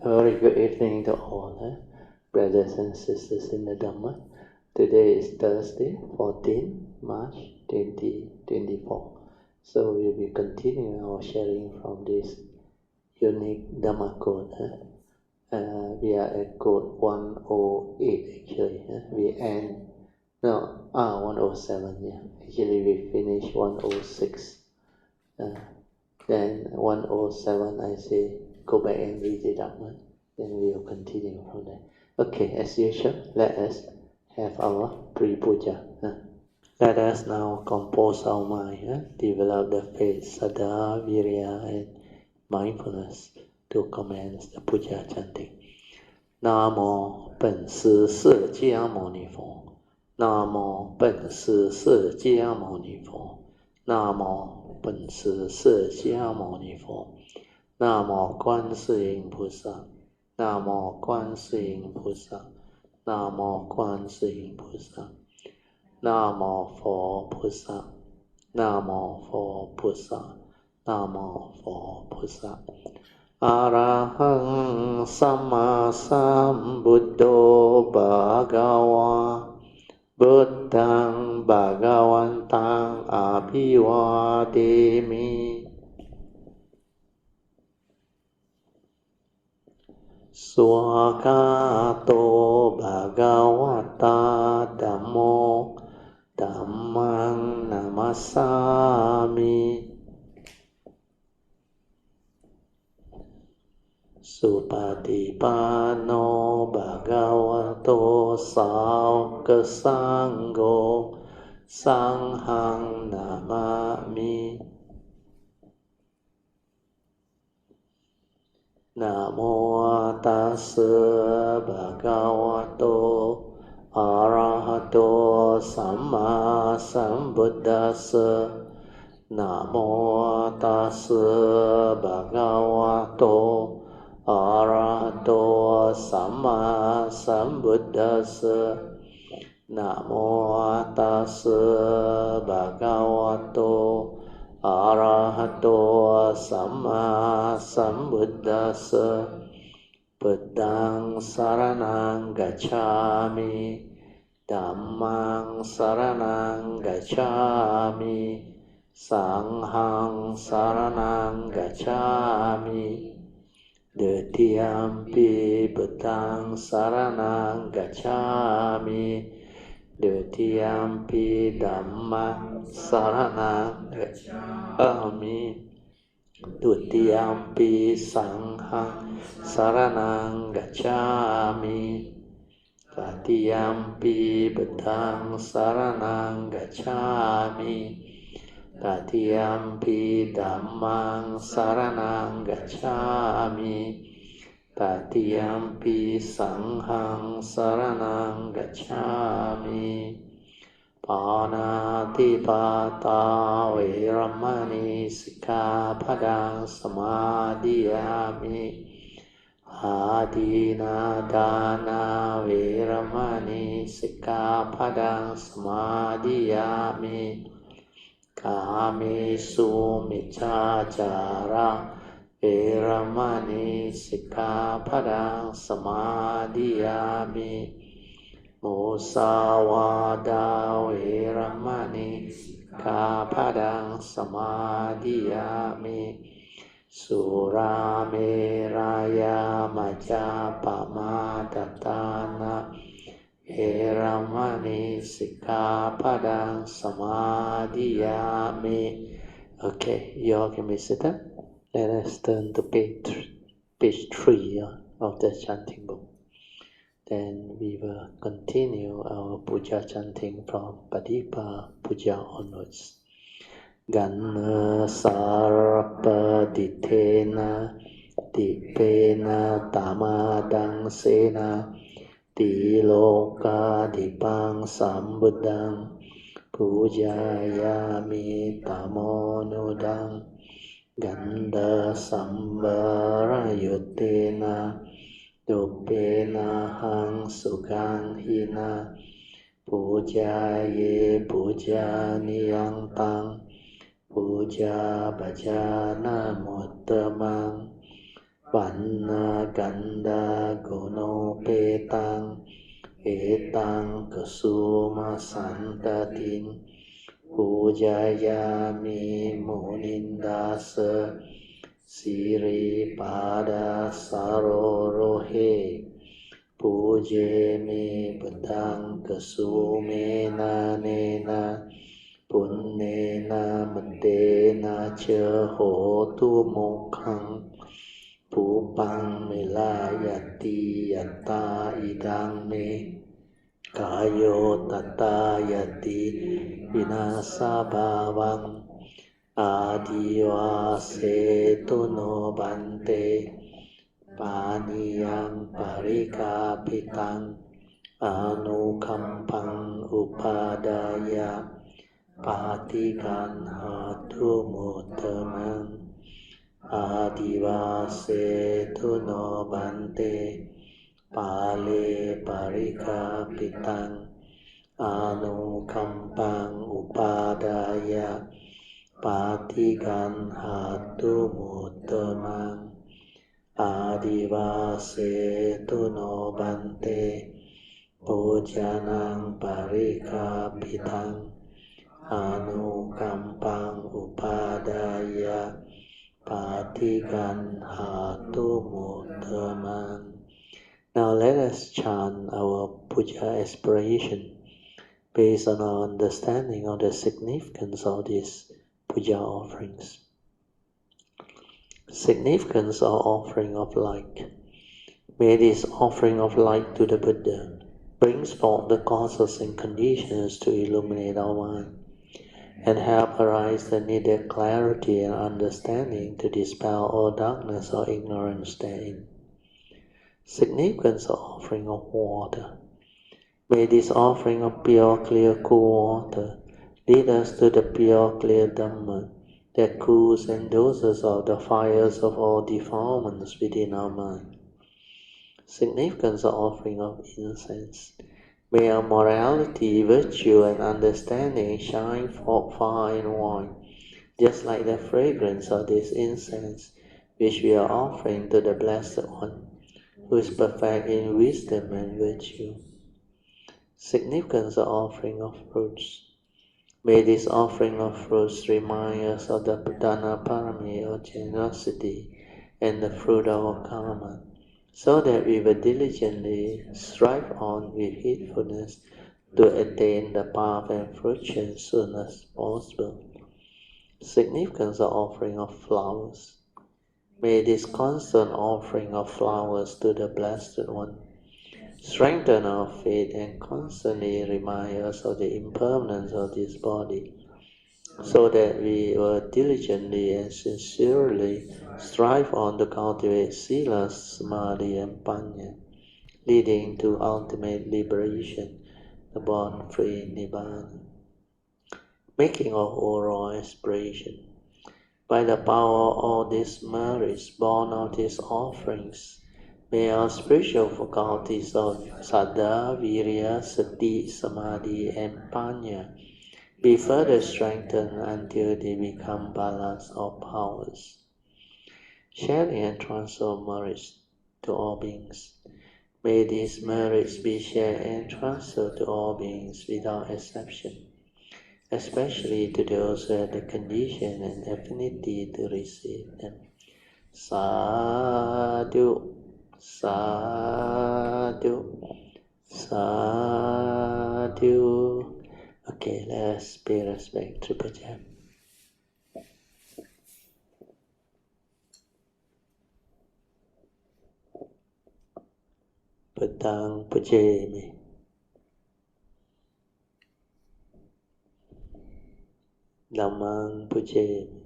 A very good evening to all, brothers and sisters in the Dhamma. Today is Thursday, 14 March 2024. So we'll be continuing our sharing from this unique Dhamma code. We are at code 108 actually. We end, 107, yeah. Actually we finished 106. Then 107 I say, go back and read it up, then we'll continue from there. Okay, as usual, let us have our pre-puja. Let us now compose our mind, develop the faith, saddha, virya, and mindfulness to commence the puja chanting. Namo 本师释迦牟尼佛 Namo 本师释迦牟尼佛 Namo 本师释迦牟尼佛 Namo 观世音菩萨 Namo 观世音菩萨 Namo 观世音菩萨 Namo 佛菩萨 Namo 佛菩萨 Namo 佛菩萨 Arahang Sama Sambuddho Bhagava Buddhang Bhagavantang Abhivademi Swakato Bhagavata Dhammo Dhammang Namasami Supatipano Bhagavato Sangha Sangho Sanghang Namami Namo Tassa Bhagavato Arahato Samma Sambuddhassa Namo Tassa Bhagavato Arahato Samma Sambuddhassa Namo Tassa Bhagavato Arahato Samma Sambuddhassa Buddhang Saranang Gacchami Dhammang Saranang Gacchami Sanghang Saranang Gacchami Dutiyampi Buddhang Saranang Gacchami Dutiyampi Dhammang Saranang Gacchami Dutiyampi Sanghang Saranang Gacchami Tatiyampi Buddhang Saranang Gacchami Tatiyampi Dhammang Saranang Gacchami Tatiyampi Sanghang Saranang Gacchami Panatipata Veramani Sikkhapadang Samadhiyami Adina Dana Veramani Sikkhapadang Samadhiyami Kamesu Miccācara Veramani Sikkhapadang Samadhiyami Musawada Veramani Sikkhapadang Samadhiyami Surameraya Majapamadatana Veramani Sikkhapadang Samadhiyami. Okay, you all can be seated. Let us turn to page 3 of the chanting book. Then we will continue our puja chanting from Padipa Puja onwards. Ganna Sarpaditena Dipena Tamadang Sena Tiloka Dipang Sambuddhang Pujayami Tamonudang Ganda Sambarayutena Dupena Hang Sukang Hina Pujaye Pujaniyang Tang Puja Bhajana Muttamang Vanna Ganda Gono Petang Etang Kasuma Santatin Pujayami Munindasa Siri Pada Sarorohe Pujemi Padang Kasumena Nena Punnena Madena Cha Hotu Mokhang Pupang Milayati Yatta Idang Me Kayo Tata Yati Vinasa Bhavang Adivase Tuno Bante Paniyam Parikapitang Anukampang Upadaya Patikan Hatu Mutamang Adivase Tuno Bante Pali Parikapitang Anukampang Upadaya Patikan Hatu Mutamang Adivase Tuno Bante Pujanang Parikapitang Anukampang Upadaya Patikan Hatu Mutamang. Now let us chant our Puja aspiration based on our understanding of the significance of these Puja offerings. Significance of offering of light. May this offering of light to the Buddha brings forth the causes and conditions to illuminate our mind and help arise the needed clarity and understanding to dispel all darkness or ignorance therein. Significance of offering of water. May this offering of pure, clear, cool water lead us to the pure, clear Dhamma that cools and doses out the fires of all defilements within our mind. Significance of offering of incense. May our morality, virtue, and understanding shine forth far and wide, just like the fragrance of this incense which we are offering to the Blessed One, who is perfect in wisdom and virtue. Significance of offering of fruits. May this offering of fruits remind us of the Dana Parami or generosity and the fruit of our karma, so that we will diligently strive on with heedfulness to attain the path and fruition as soon as possible. Significance of offering of flowers. May this constant offering of flowers to the Blessed One strengthen our faith and constantly remind us of the impermanence of this body, so that we will diligently and sincerely strive on to cultivate sila, samadhi, and panya, leading to ultimate liberation, the born-free nibbana. Making of oral aspiration. By the power of all these merits born of these offerings, may our spiritual faculties of Saddha, Virya, Sati, Samadhi, and Panya be further strengthened until they become balas or powers. Sharing and transfer of merits to all beings. May these merits be shared and transferred to all beings without exception, especially to those who have the condition and affinity to receive them. Sadhu, sadhu, sadhu. Okay, let's pay respect to Puja. Padang Pujami. Dhammang Pujami.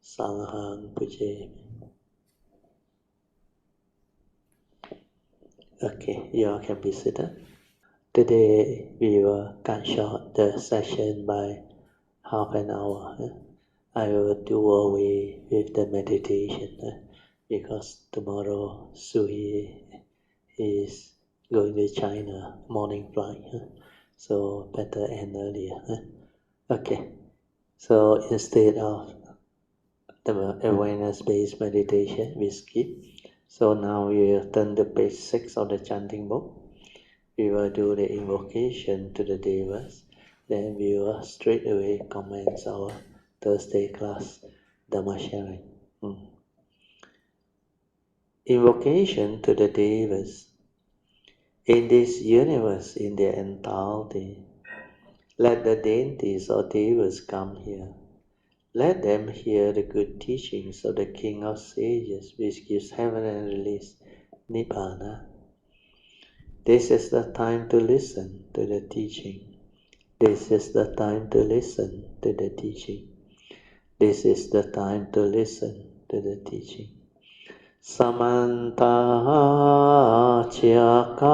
Sanghang Pujami. Okay, you all can be seated. Today we will cut short the session by half an hour. I will do away with the meditation because tomorrow Sui is going to China morning flight, so better end earlier. Okay, so instead of the awareness-based meditation we skip. So now we will turn to page 6 of the chanting book. We will do the invocation to the Devas. Then we will straight away commence our Thursday class, Dhamma Sharing. Invocation to the Devas. In this universe, in their entirety, let the deities or Devas come here. Let them hear the good teachings of the King of Sages, which gives heaven and release, Nibbana. This is the time to listen to the teaching. This is the time to listen to the teaching. This is the time to listen to the teaching. Samanta Chakawalesu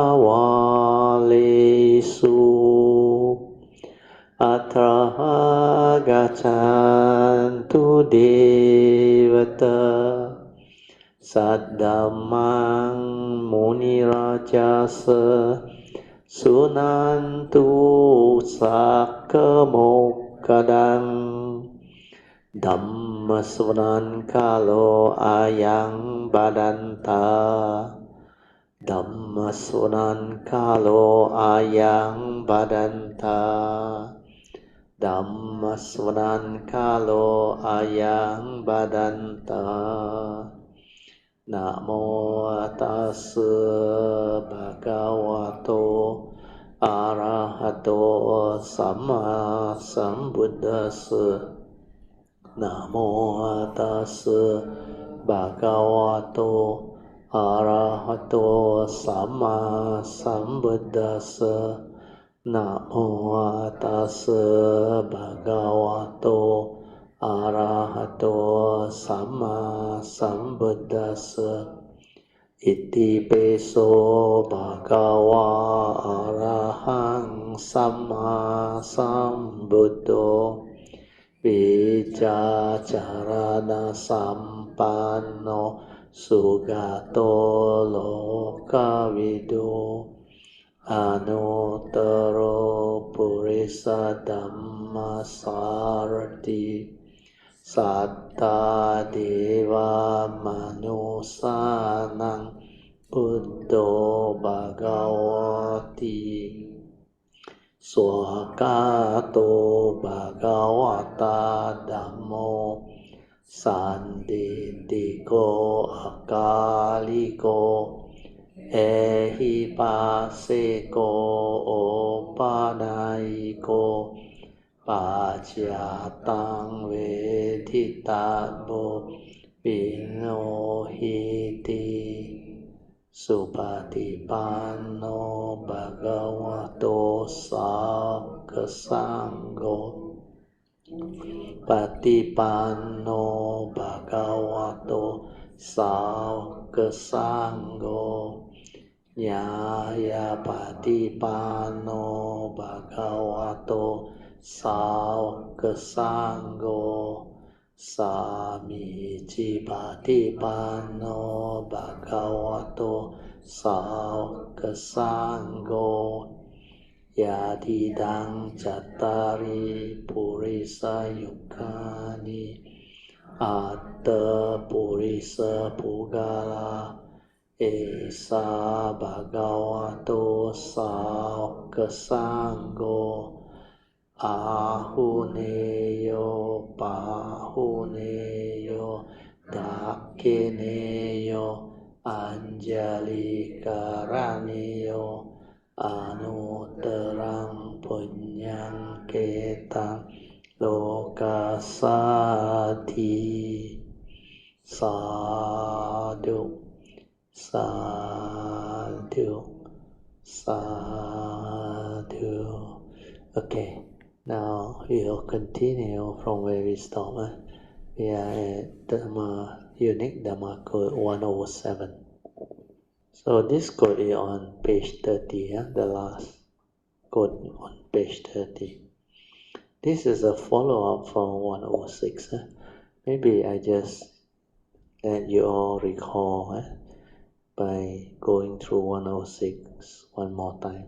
Atra Gachantu Devata Saddhamang Munirajasa Sunantu Sakkamokadang Dhamma Svanan Kalo Ayang Badanta Dhamma Svanan Kalo Ayang Badanta Dhamma Svanan Kalo Ayang Badanta Namo Tassa Bhagavato Arahato Samma Sambuddhassa Namo Tassa Bhagavato Arahato Samma Sambuddhassa Namo Tassa Bhagavato Arahato Samma Sambuddhassa Iti peso Bhagava Arahang Samma Sambuddho Vijacarana Sampanno Sugato Lokavido Anuttaro Purisa Dhamma Sarati Satta Deva Manusanang Buddho Bhagavati Swakato Bhagavata Dhammo Sanditiko Akaliko Ehipaseko Opanaiko Pachyatang Veditabo Vinohiti Supatipanno Bhagavato Sakasangho Patipanno Bhagavato Sakasangho Nyaya Patipanno Bhagavato Sakasangho Samici Patipanno Bhagavato Sakasangho Yadidang Cattari Purisa Yukani Atta Purisa Pugala Esa Bhagavato Sakasangho Ahuneyo Pahuneyo Dakineyo Anjali Karaneyo Anuttarang Punyang Ketang Lokasati Sadhu Sadhu Sadhu. Okay. Now we will continue from where we stopped. We are at Dhamma, Unique Dhamma Code 107. So this code is on page 30, the last code on page 30. This is a follow-up from 106. Maybe I just let you all recall by going through 106 one more time.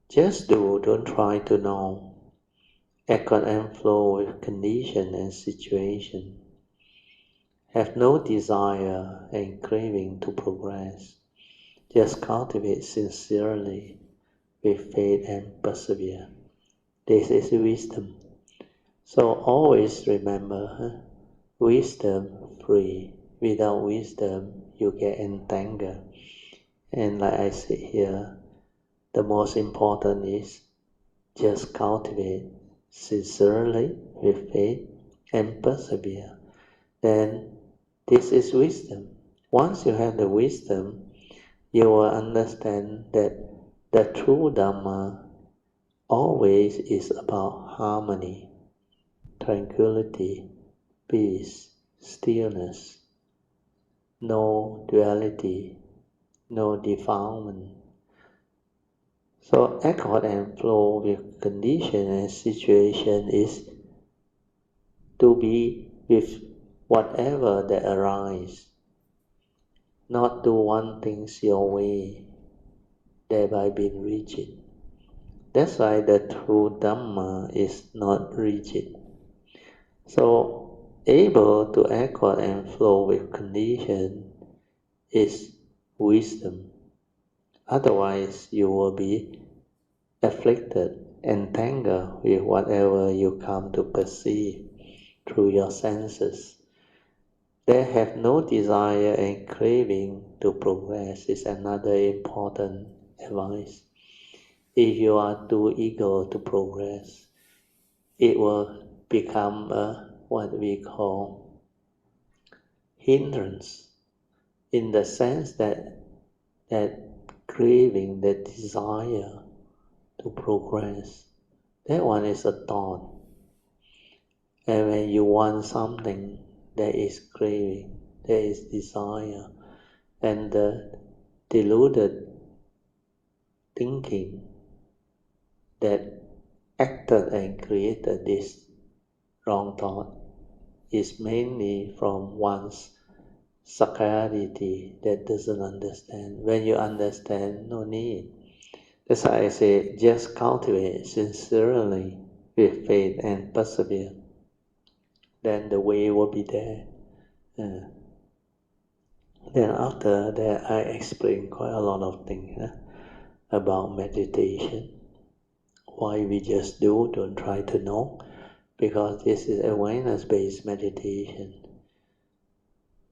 Just do, don't try to know accord and flow with condition and situation, have no desire and craving to progress, just cultivate sincerely with faith and persevere. This is wisdom. So always remember, wisdom free. Without wisdom, you get entangled. And like I said here, the most important is just cultivate sincerely with faith and persevere. Then this is wisdom. Once you have the wisdom, you will understand that the true Dhamma always is about harmony, tranquility, peace, stillness, no duality, no defilement. So accord and flow with condition and situation is to be with whatever that arises, not to want things your way, thereby being rigid. That's why the true Dhamma is not rigid. So able to accord and flow with condition is wisdom. Otherwise you will be afflicted, entangled with whatever you come to perceive through your senses. They have no desire and craving to progress is another important advice. If you are too eager to progress, it will become what we call hindrance, in the sense that craving, that desire to progress, that one is a thought. And when you want something, there is craving, there is desire, and the deluded thinking that acted and created this wrong thought is mainly from one's saccharity that doesn't understand. When you understand, no need. That's why I say just cultivate sincerely with faith and persevere. Then the way will be there. Then after that, I explain quite a lot of things about meditation. Why we just do, don't try to know, because this is awareness-based meditation.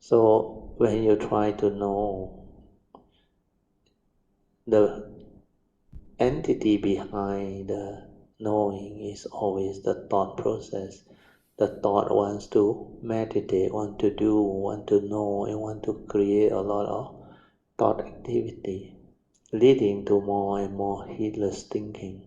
So when you try to know, the entity behind the knowing is always the thought process. The thought wants to meditate, want to do, want to know, and want to create a lot of thought activity, leading to more and more heedless thinking.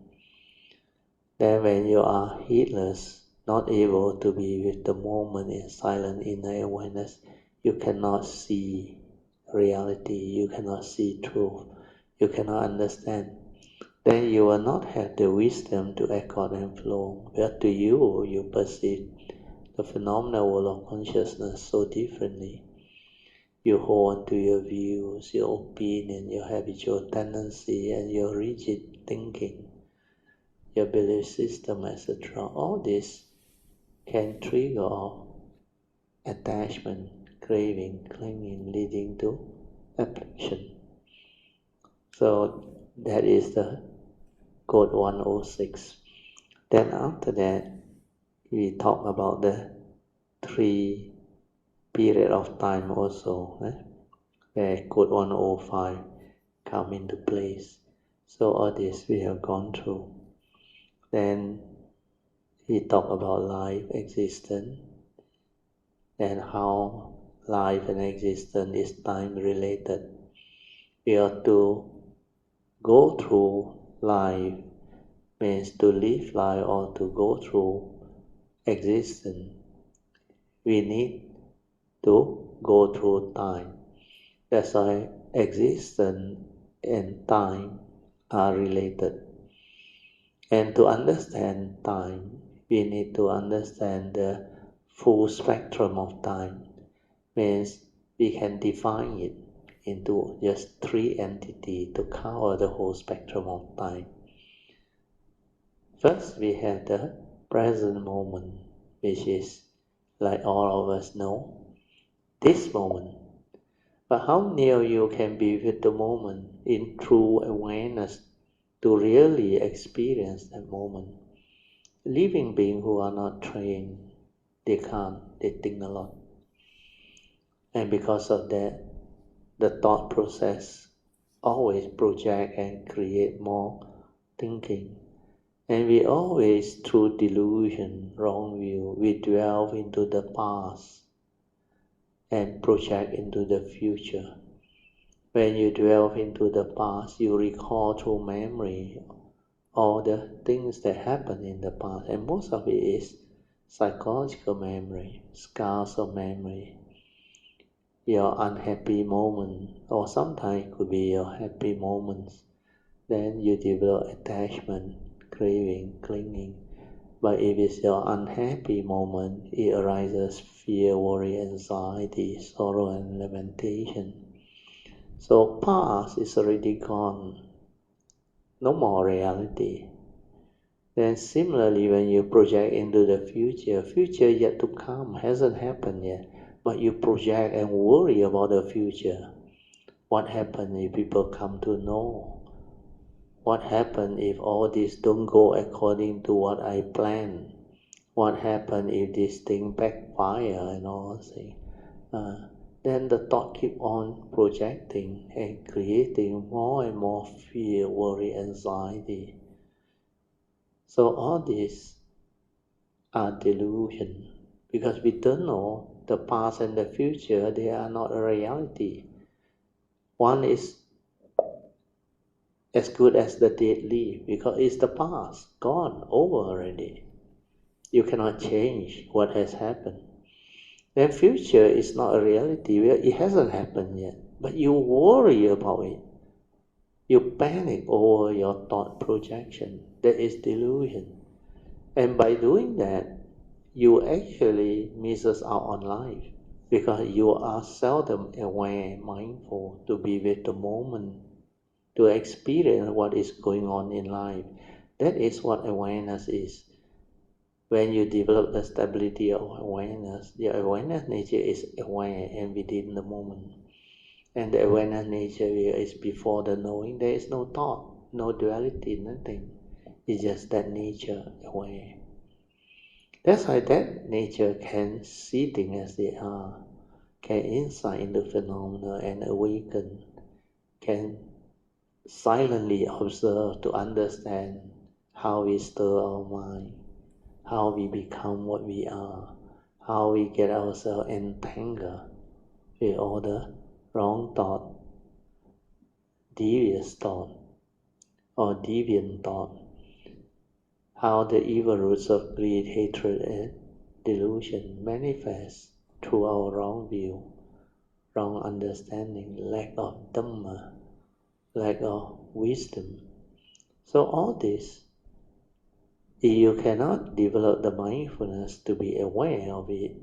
Then when you are heedless, not able to be with the moment in silent inner awareness, you cannot see reality, you cannot see truth, you cannot understand. Then you will not have the wisdom to accord and flow. But to you, you perceive the phenomenal world of consciousness so differently. You hold on to your views, your opinion, your habitual tendency, and your rigid thinking, your belief system, etc. All this can trigger attachment, craving, clinging, leading to affliction. So that is the code 106. Then after that, we talk about the 3 period of time also, where code 105 come into place. So all this we have gone through. Then we talk about life, existence, and how life and existence is time related. We have to go through life, means to live life or to go through existence. We need to go through time. That's why existence and time are related. And to understand time, we need to understand the full spectrum of time. Means we can define it into just 3 entities to cover the whole spectrum of time. First, we have the present moment, which is, like all of us know, this moment. But how near you can be with the moment in true awareness to really experience that moment. Living beings who are not trained, they can't, they think a lot. And because of that, the thought process always project and create more thinking. And we always, through delusion, wrong view, we delve into the past and project into the future. When you delve into the past, you recall through memory all the things that happened in the past, and most of it is psychological memory, scars of memory, your unhappy moment, or sometimes it could be your happy moments. Then you develop attachment, craving, clinging. But if it's your unhappy moment, it arises fear, worry, anxiety, sorrow, and lamentation. So past is already gone, no more reality. Then similarly, when you project into the future yet to come, hasn't happened yet, but you project and worry about the future. What happens if people come to know? What happens if all this don't go according to what I planned? What happens if this thing backfire and all those things? Then the thought keep on projecting and creating more and more fear, worry, anxiety. So all these are delusion, because we don't know the past and the future, they are not a reality. One is as good as the dead leaf, because it's the past, gone, over already. You cannot change what has happened. Then future is not a reality, where it hasn't happened yet, but you worry about it. You panic over your thought projection. That is delusion. And by doing that, you actually misses out on life, because you are seldom aware, mindful, to be with the moment, to experience what is going on in life. That is what awareness is. When you develop the stability of awareness, your awareness nature is aware and within the moment. And the awareness nature is before the knowing. There is no thought, no duality, nothing. It's just that nature aware. That's why that nature can see things as they are, can insight into phenomena and awaken, can silently observe to understand how we stir our mind, how we become what we are, how we get ourselves entangled with all the wrong thought, devious thought, or deviant thought, how the evil roots of greed, hatred, and delusion manifest through our wrong view, wrong understanding, lack of Dhamma, lack of wisdom. So all this, if you cannot develop the mindfulness to be aware of it,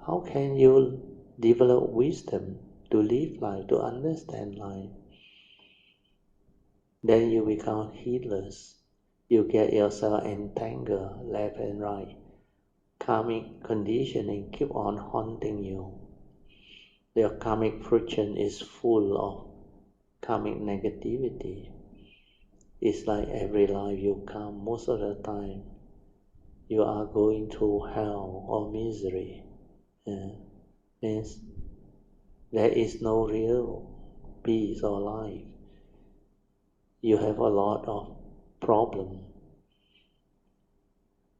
how can you develop wisdom to live life, to understand life? Then you become heedless. You get yourself entangled left and right. Karmic conditioning keep on haunting you. Your karmic friction is full of karmic negativity. It's like every life you come, most of the time, you are going through hell or misery. Means there is no real peace or life. You have a lot of problems.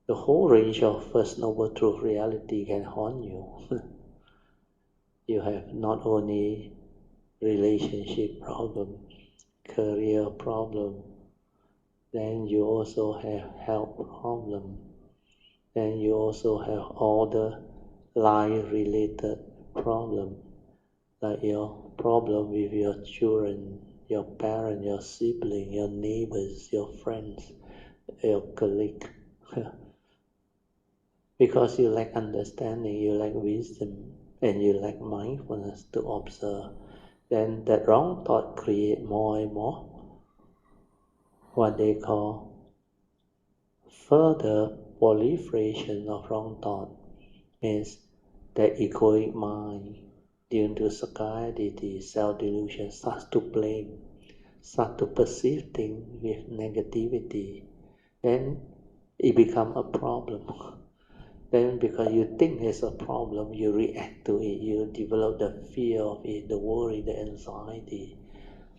The whole range of First Noble Truth reality can haunt you. You have not only relationship problem, career problem, then you also have health problem, then you also have all the life-related problem, like your problem with your children, your parents, your siblings, your neighbors, your friends, your colleague. Because you lack understanding, you lack wisdom, and you lack mindfulness to observe, then that wrong thought create more and more what they call further proliferation of wrong thought means that egoic mind, due to scarcity, self-delusion, starts to blame, start to perceive things with negativity. Then it becomes a problem. Then because you think it's a problem, you react to it, you develop the fear of it, the worry, the anxiety,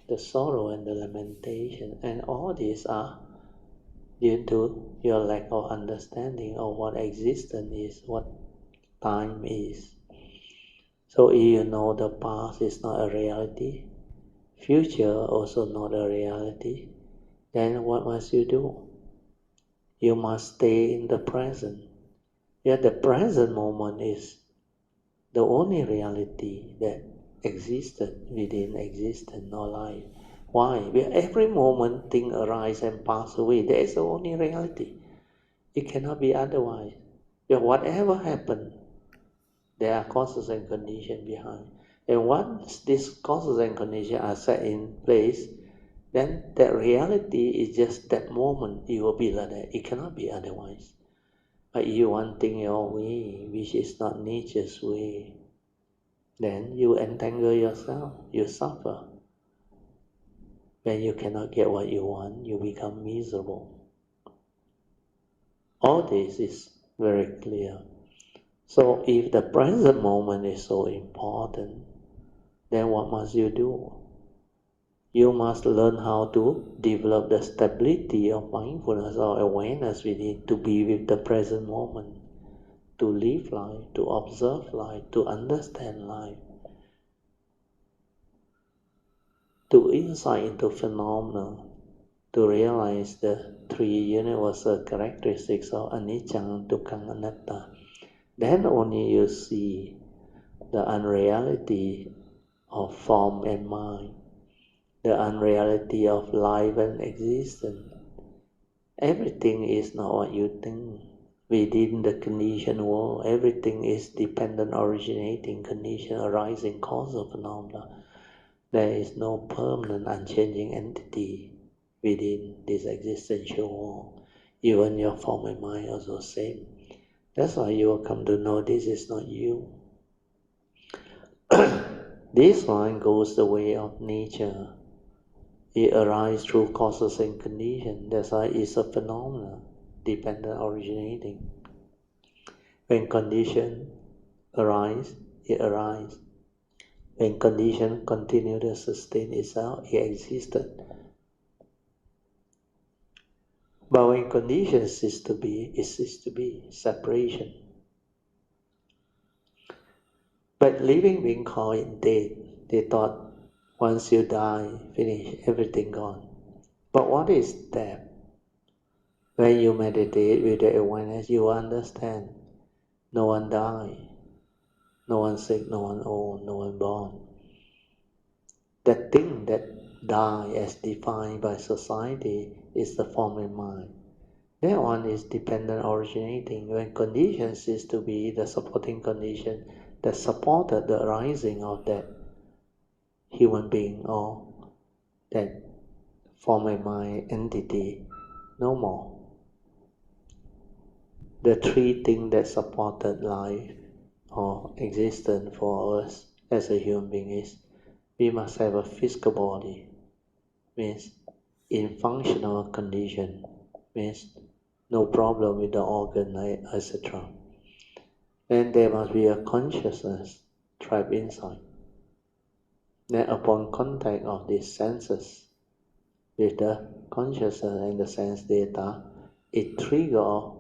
the sorrow and the lamentation. And all these are due to your lack of understanding of what existence is, what time is. So if you know the past is not a reality, future also not a reality, then what must you do? You must stay in the present. Yet the present moment is the only reality that existed within existence or life. Why? Because every moment things arise and pass away. That is the only reality. It cannot be otherwise. Because whatever happened, there are causes and conditions behind. And once these causes and conditions are set in place, then that reality is just that moment. It will be like that. It cannot be otherwise. But you want things your way, which is not nature's way, then you entangle yourself, you suffer. When you cannot get what you want, you become miserable. All this is very clear. So if the present moment is so important, then what must you do? You must learn how to develop the stability of mindfulness or awareness within to be with the present moment, to live life, to observe life, to understand life, to insight into phenomena, to realize the three universal characteristics of anicca, dukkha, anatta. Then only you see the unreality of form and mind, the unreality of life and existence. Everything is not what you think. Within the conditioned world, everything is dependent, originating, condition, arising, cause of phenomena. There is no permanent, unchanging entity within this existential world. Even your form and mind are the same. That's why you will come to know this is not you. This one goes the way of nature. It arises through causes and conditions. That's why it's a phenomenon, dependent, originating. When conditions arise, it arises. When conditions continue to sustain itself, it existed. But when conditions cease to be, it ceases to be. Separation. But living beings call it death. They thought once you die, finish, everything gone. But what is death? When you meditate with the awareness, you understand no one dies, no one sick, no one old, no one born. That thing that die as defined by society is the form and mind. That one is dependent, originating. When conditions cease to be, the supporting condition that supported the arising of that human being or that form and mind entity, no more. The three things that supported life or existence for us as a human being is we must have a physical body, means in functional condition, means no problem with the organ, etc. Then there must be a consciousness trapped inside. Then upon contact of these senses with the consciousness and the sense data, it triggers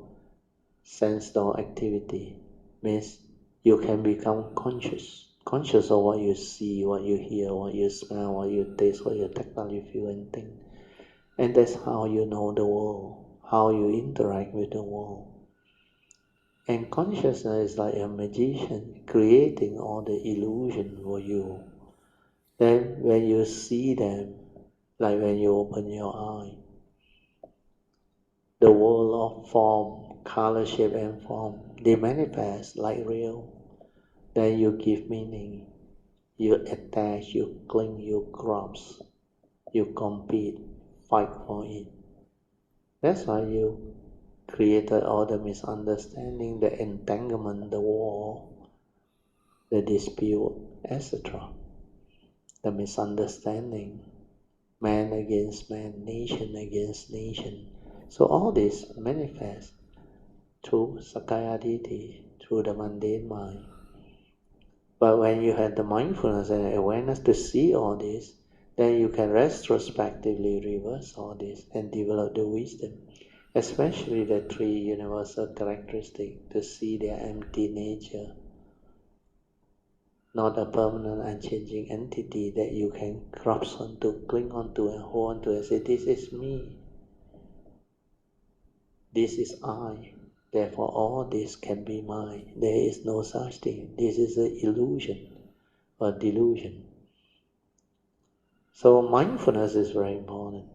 sense door activity, means you can become conscious of what you see, what you hear, what you smell, what you taste, what you tactile, you feel and think. And that's how you know the world, how you interact with the world. And consciousness is like a magician creating all the illusion for you. Then when you see them, like when you open your eye, the world of form, color, shape and form, they manifest like real. Then you give meaning, you attach, you cling, you grasp, you compete, fight for it. That's why you created all the misunderstanding, the entanglement, the war, the dispute, etc. The misunderstanding, man against man, nation against nation. So all this manifests through Sakaya Ditti, through the mundane mind. But when you have the mindfulness and awareness to see all this, then you can retrospectively reverse all this and develop the wisdom, especially the three universal characteristics, to see their empty nature, not a permanent unchanging entity that you can grasp onto, cling onto and hold onto and say, this is me, this is I, therefore all this can be mine. There is no such thing. This is an illusion or delusion. So mindfulness is very important.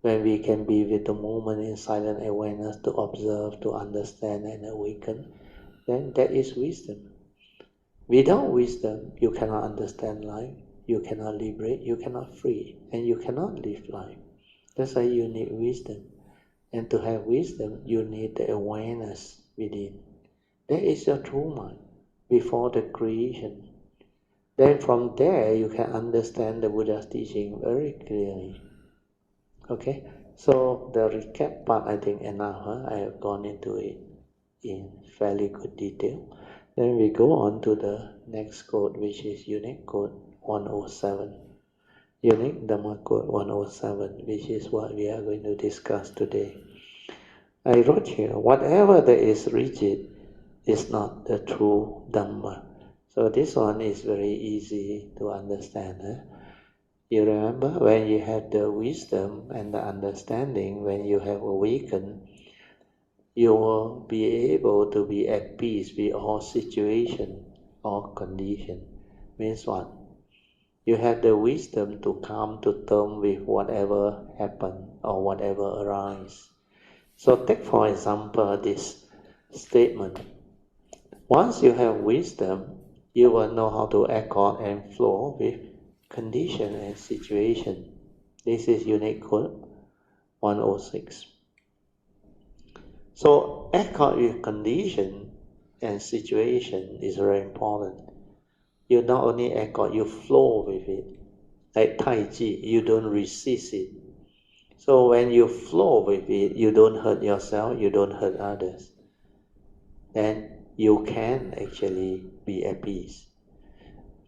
When we can be with the moment in silent awareness to observe, to understand and awaken, then that is wisdom. Without wisdom, you cannot understand life, you cannot liberate, you cannot free, and you cannot live life. That's why you need wisdom. And to have wisdom, you need the awareness within. That is your true mind, before the creation. Then from there, you can understand the Buddha's teaching very clearly. Okay? So the recap part, I think enough. I have gone into it in fairly good detail. Then we go on to the next code, which is Unique Code 107. Unique Dhamma Code 107, which is what we are going to discuss today. I wrote here, whatever that is rigid is not the true Dhamma. So this one is very easy to understand. You remember when you have the wisdom and the understanding, when you have awakened, you will be able to be at peace with all situation or condition. Means what? You have the wisdom to come to terms with whatever happen or whatever arise. So take for example this statement. Once you have wisdom, you will know how to accord and flow with condition and situation. This is Unique Code 106. So accord with condition and situation is very important. You not only accord, you flow with it. Like Tai Chi, you don't resist it. So when you flow with it, you don't hurt yourself, you don't hurt others. Then you can actually be at peace.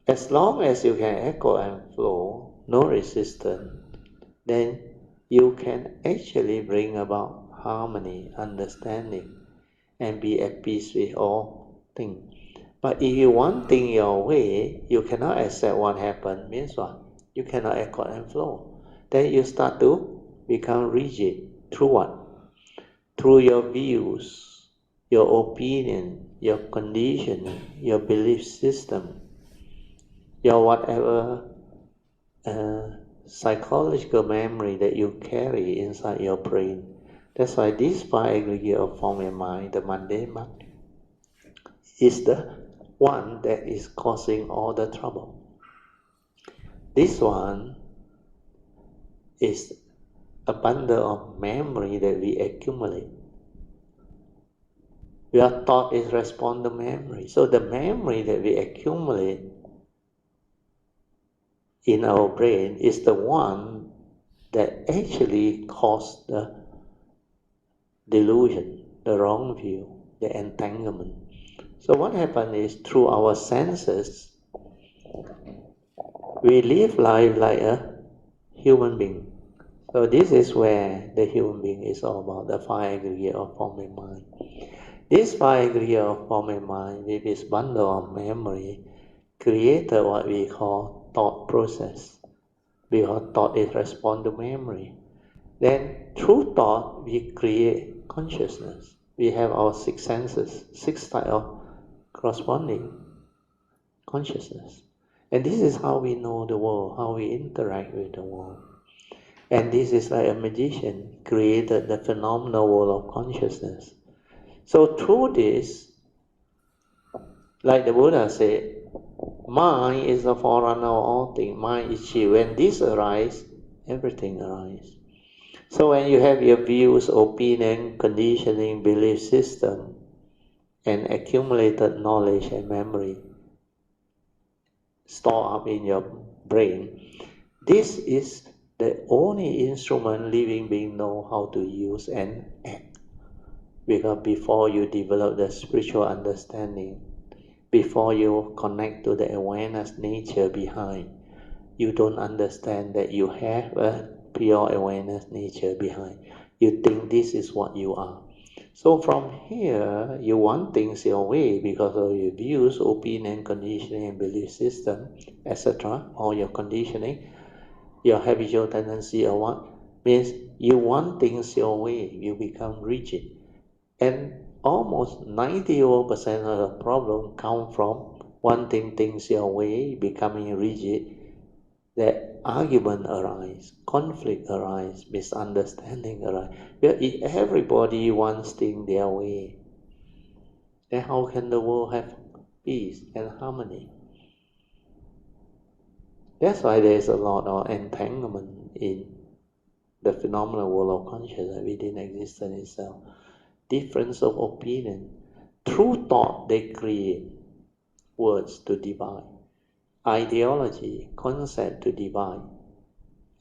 As long as you can echo and flow, no resistance, then you can actually bring about harmony, understanding, and be at peace with all things. But if you want things your way, you cannot accept what happened. Means what? You cannot echo and flow. Then you start to become rigid. Through what? Through your views, your opinion, your conditioning, your belief system, your whatever psychological memory that you carry inside your brain. That's why this five aggregate of form and mind, the mundane mind, is the one that is causing all the trouble. This one is a bundle of memory that we accumulate. Your thought is respond to memory. So the memory that we accumulate in our brain is the one that actually caused the delusion, the wrong view, the entanglement. So what happens is, through our senses, we live life like a human being. So this is where the human being is all about, the five aggregate of form and mind. This five aggregate of form and mind, with its bundle of memory, created what we call thought process. Because thought is respond to memory. Then through thought, we create consciousness. We have our six senses, six types of corresponding consciousness. And this is how we know the world, how we interact with the world. And this is like a magician created the phenomenal world of consciousness. So through this, like the Buddha said, mind is the forerunner of all things. Mind is chi. When this arises, everything arises. So when you have your views, opinion, conditioning, belief system, and accumulated knowledge and memory stored up in your brain, this is the only instrument living being know how to use and act. Because before you develop the spiritual understanding, before you connect to the awareness nature behind, you don't understand that you have a pure awareness nature behind. You think this is what you are. So from here, you want things your way because of your views, opinion, conditioning, belief system, etc. All your conditioning, your habitual tendency or what means you want things your way. You become rigid, and almost 90% of the problem come from wanting things your way, becoming rigid. That argument arise, conflict arise, misunderstanding arise. Well, if everybody wants things their way, then how can the world have peace and harmony? That's why there's a lot of entanglement in the phenomenal world of consciousness within existence itself. Difference of opinion. Through thought, they create words to divide, ideology, concept to divide,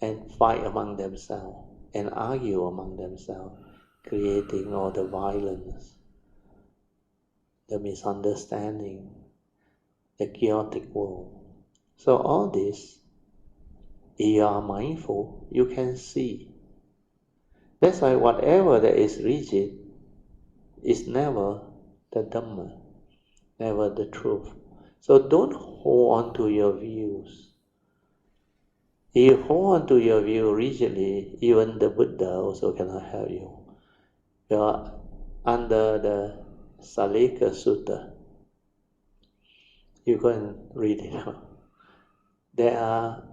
and fight among themselves and argue among themselves, creating all the violence, the misunderstanding, the chaotic world. So all this, if you are mindful, you can see. That's why whatever that is rigid is never the Dhamma, never the truth. So don't hold on to your views. If you hold on to your view rigidly, even the Buddha also cannot help you. You are under the Salika Sutta. You go and read it out. There are,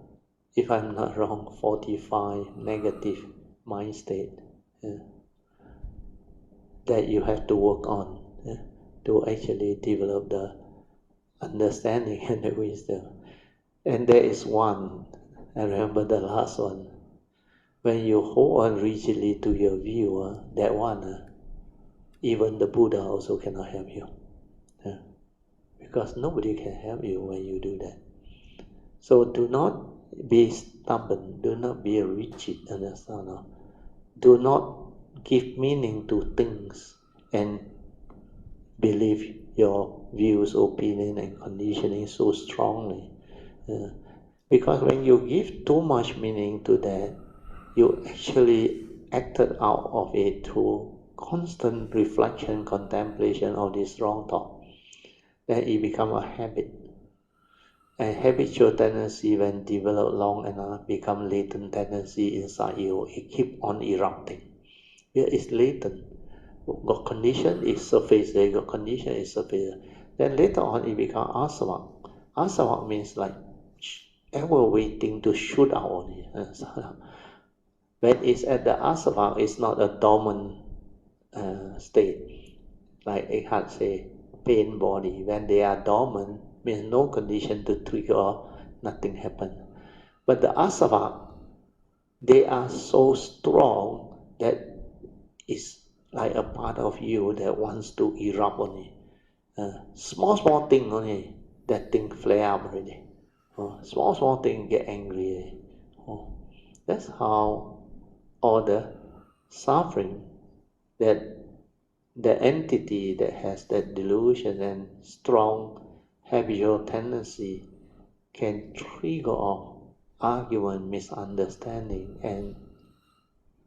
if I'm not wrong, 45 negative mind state that you have to work on to actually develop the understanding and the wisdom. And there is one, I remember the last one, when you hold on rigidly to your view, that one, even the Buddha also cannot help you. Because nobody can help you when you do that. So do not be stubborn, do not be rigid, understand? Do not give meaning to things and believe your views, opinion, and conditioning so strongly. Because when you give too much meaning to that, you actually acted out of it through constant reflection, contemplation of this wrong thought. Then it becomes a habit. And habitual tendency, when developed long enough, become latent tendency inside you. It keep on erupting. It's latent. Got condition is surface there, got condition is surface there. Then later on it becomes asava. Asava means like ever waiting to shoot out on it. When it's at the asava, it's not a dormant state. Like Eckhart say, pain body. When they are dormant, means no condition to trigger or nothing happen. But the asava, they are so strong that it's like a part of you that wants to erupt only. Small thing only, that thing flare up already. Small thing get angry. That's how all the suffering, that the entity that has that delusion and strong habitual tendency can trigger off argument, misunderstanding, and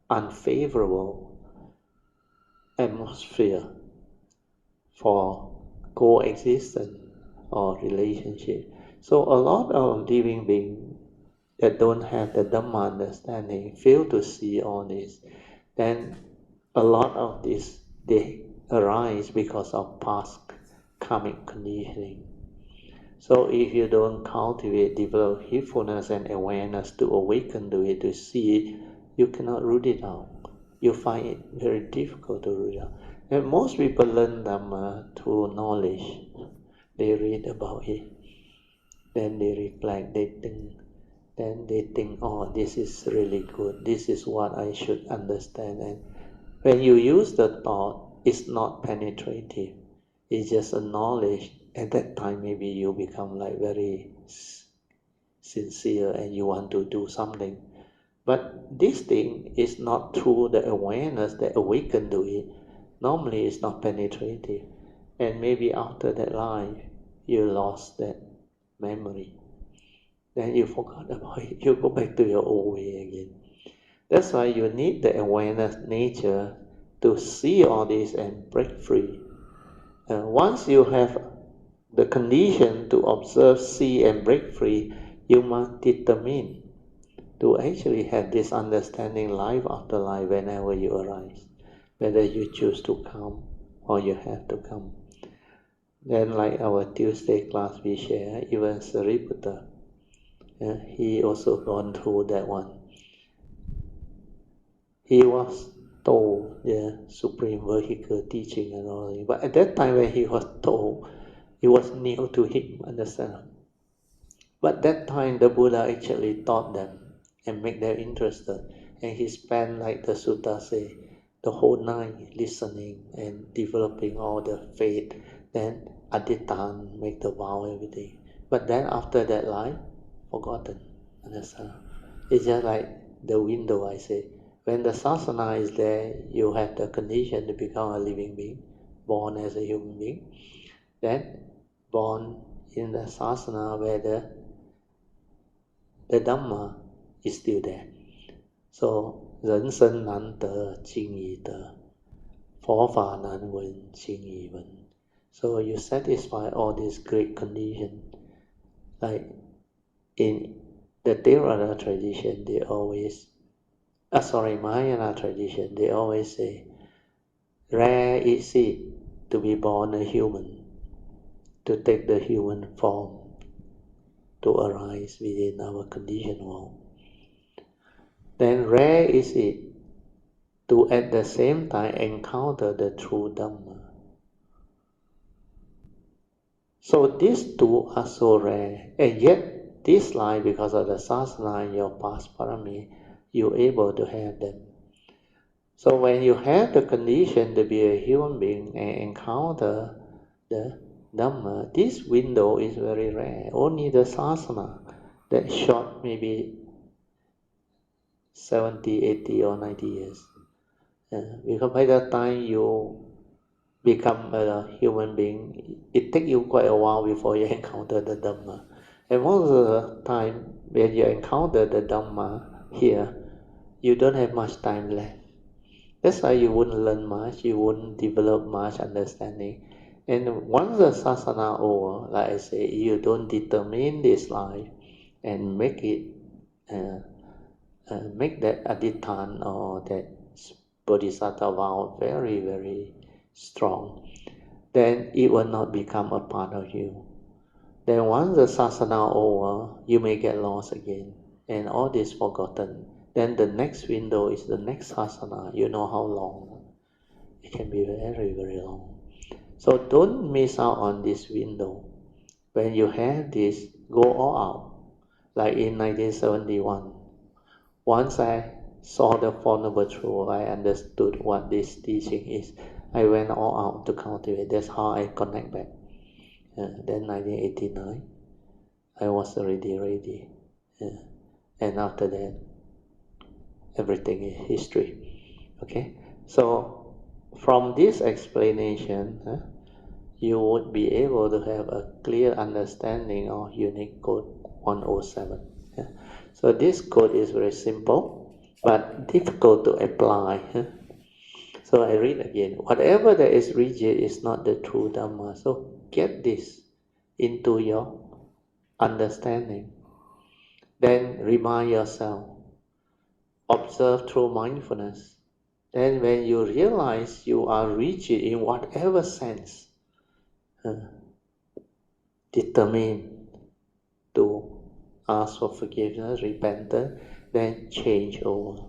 unfavorable atmosphere for coexistence or relationship. So a lot of living beings that don't have the Dhamma understanding fail to see all this. Then a lot of this, they arise because of past karmic conditioning. So if you don't cultivate, develop heedfulness and awareness to awaken to it, to see it, you cannot root it out. You find it very difficult to root out. And most people learn Dhamma through knowledge. They read about it, then they reflect, they think. then they think, oh, this is really good, this is what I should understand. And when you use the thought, it's not penetrative, it's just a knowledge. At that time, maybe you become like very sincere and you want to do something. But this thing is not through the awareness that awaken to it. Normally, it's not penetrative. And maybe after that life, you lost that memory. Then you forgot about it. You go back to your old way again. That's why you need the awareness nature to see all this and break free. Once you have the condition to observe, see, and break free, you must determine to actually have this understanding life after life whenever you arise, whether you choose to come or you have to come. Then like our Tuesday class we share, even Sariputta, he also gone through that one. He was told the supreme vehicle teaching and all, but at that time when he was told, it was new to him, understand? But that time the Buddha actually taught them and make them interested, and he spent, like the sutta say, the whole night listening and developing all the faith. Then adhitan, make the vow, everything. But then after that life, forgotten, understand? It's just like the window I say. When the sasana is there, you have the condition to become a living being, born as a human being. Then born in the sasana where the Dhamma is still there. So, 人生难得今已得，佛法难闻今已闻. So you satisfy all these great conditions. Like in the Theravada tradition, they always, Mahayana tradition, they always say, rare is it to be born a human, to take the human form, to arise within our conditioned world. Then rare is it to at the same time encounter the true Dhamma. So these two are so rare, and yet this life, because of the sasana and your past parami, you're able to have them. So when you have the condition to be a human being and encounter the Dhamma, this window is very rare. Only the sasana, that short maybe 70, 80 or 90 years. Because by the time you become a human being, it takes you quite a while before you encounter the Dhamma. And most of the time, when you encounter the Dhamma here, you don't have much time left. That's why you wouldn't learn much, you wouldn't develop much understanding. And once the sasana over, like I say, you don't determine this life and make it, make that adhitan or that bodhisattva vow very, very strong, then it will not become a part of you. Then once the sasana over, you may get lost again, and all this forgotten. Then the next window is the next sasana. You know how long? It can be very, very long. So don't miss out on this window. When you have this, go all out. Like in 1971, once I saw the Four Noble Truths, I understood what this teaching is. I went all out to cultivate. That's how I connect back. Then 1989, I was already ready. And after that, everything is history. Okay? So, from this explanation, you would be able to have a clear understanding of Unique Code 107. So this code is very simple, but difficult to apply. So I read again. Whatever that is rigid is not the true Dhamma. So get this into your understanding. Then remind yourself. Observe through mindfulness. Then when you realize you are rigid in whatever sense, determine to ask for forgiveness, repentance, then change over.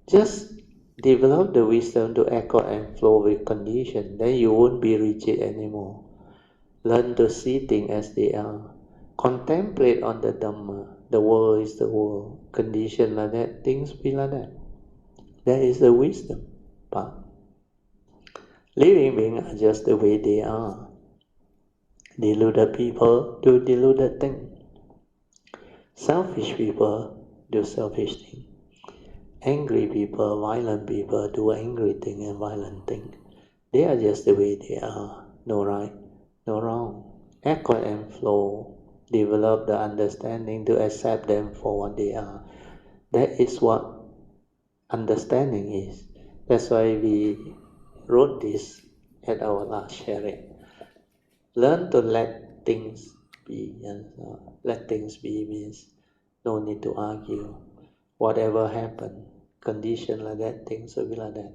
Just develop the wisdom to echo and flow with condition, then you won't be rigid anymore. Learn to see things as they are. Contemplate on the Dhamma. the world is the world, condition like that, things be like that. That is the wisdom part. Living beings are just the way they are. Deluded people do deluded things. Selfish people do selfish things. Angry people, violent people do angry things and violent things. They are just the way they are. No right, no wrong. Accord and flow. Develop the understanding to accept them for what they are. That is what understanding is. That's why we wrote this at our last sharing. Learn to let things be. Let things be means no need to argue. Whatever happened, condition like that, things will be like that.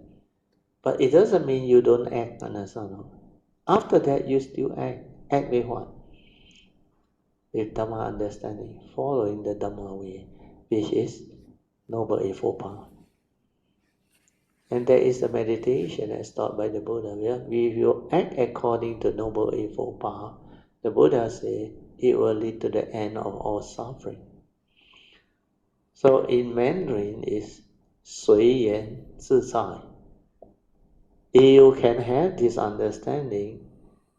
But it doesn't mean you don't act, understand? After that, you still act. Act with what? With Dhamma understanding, following the Dhamma way, which is Noble Eightfold Path. And there is a meditation as taught by the Buddha. If you act according to Noble Eightfold Path, the Buddha said it will lead to the end of all suffering. So in Mandarin is 随缘自在. If you can have this understanding,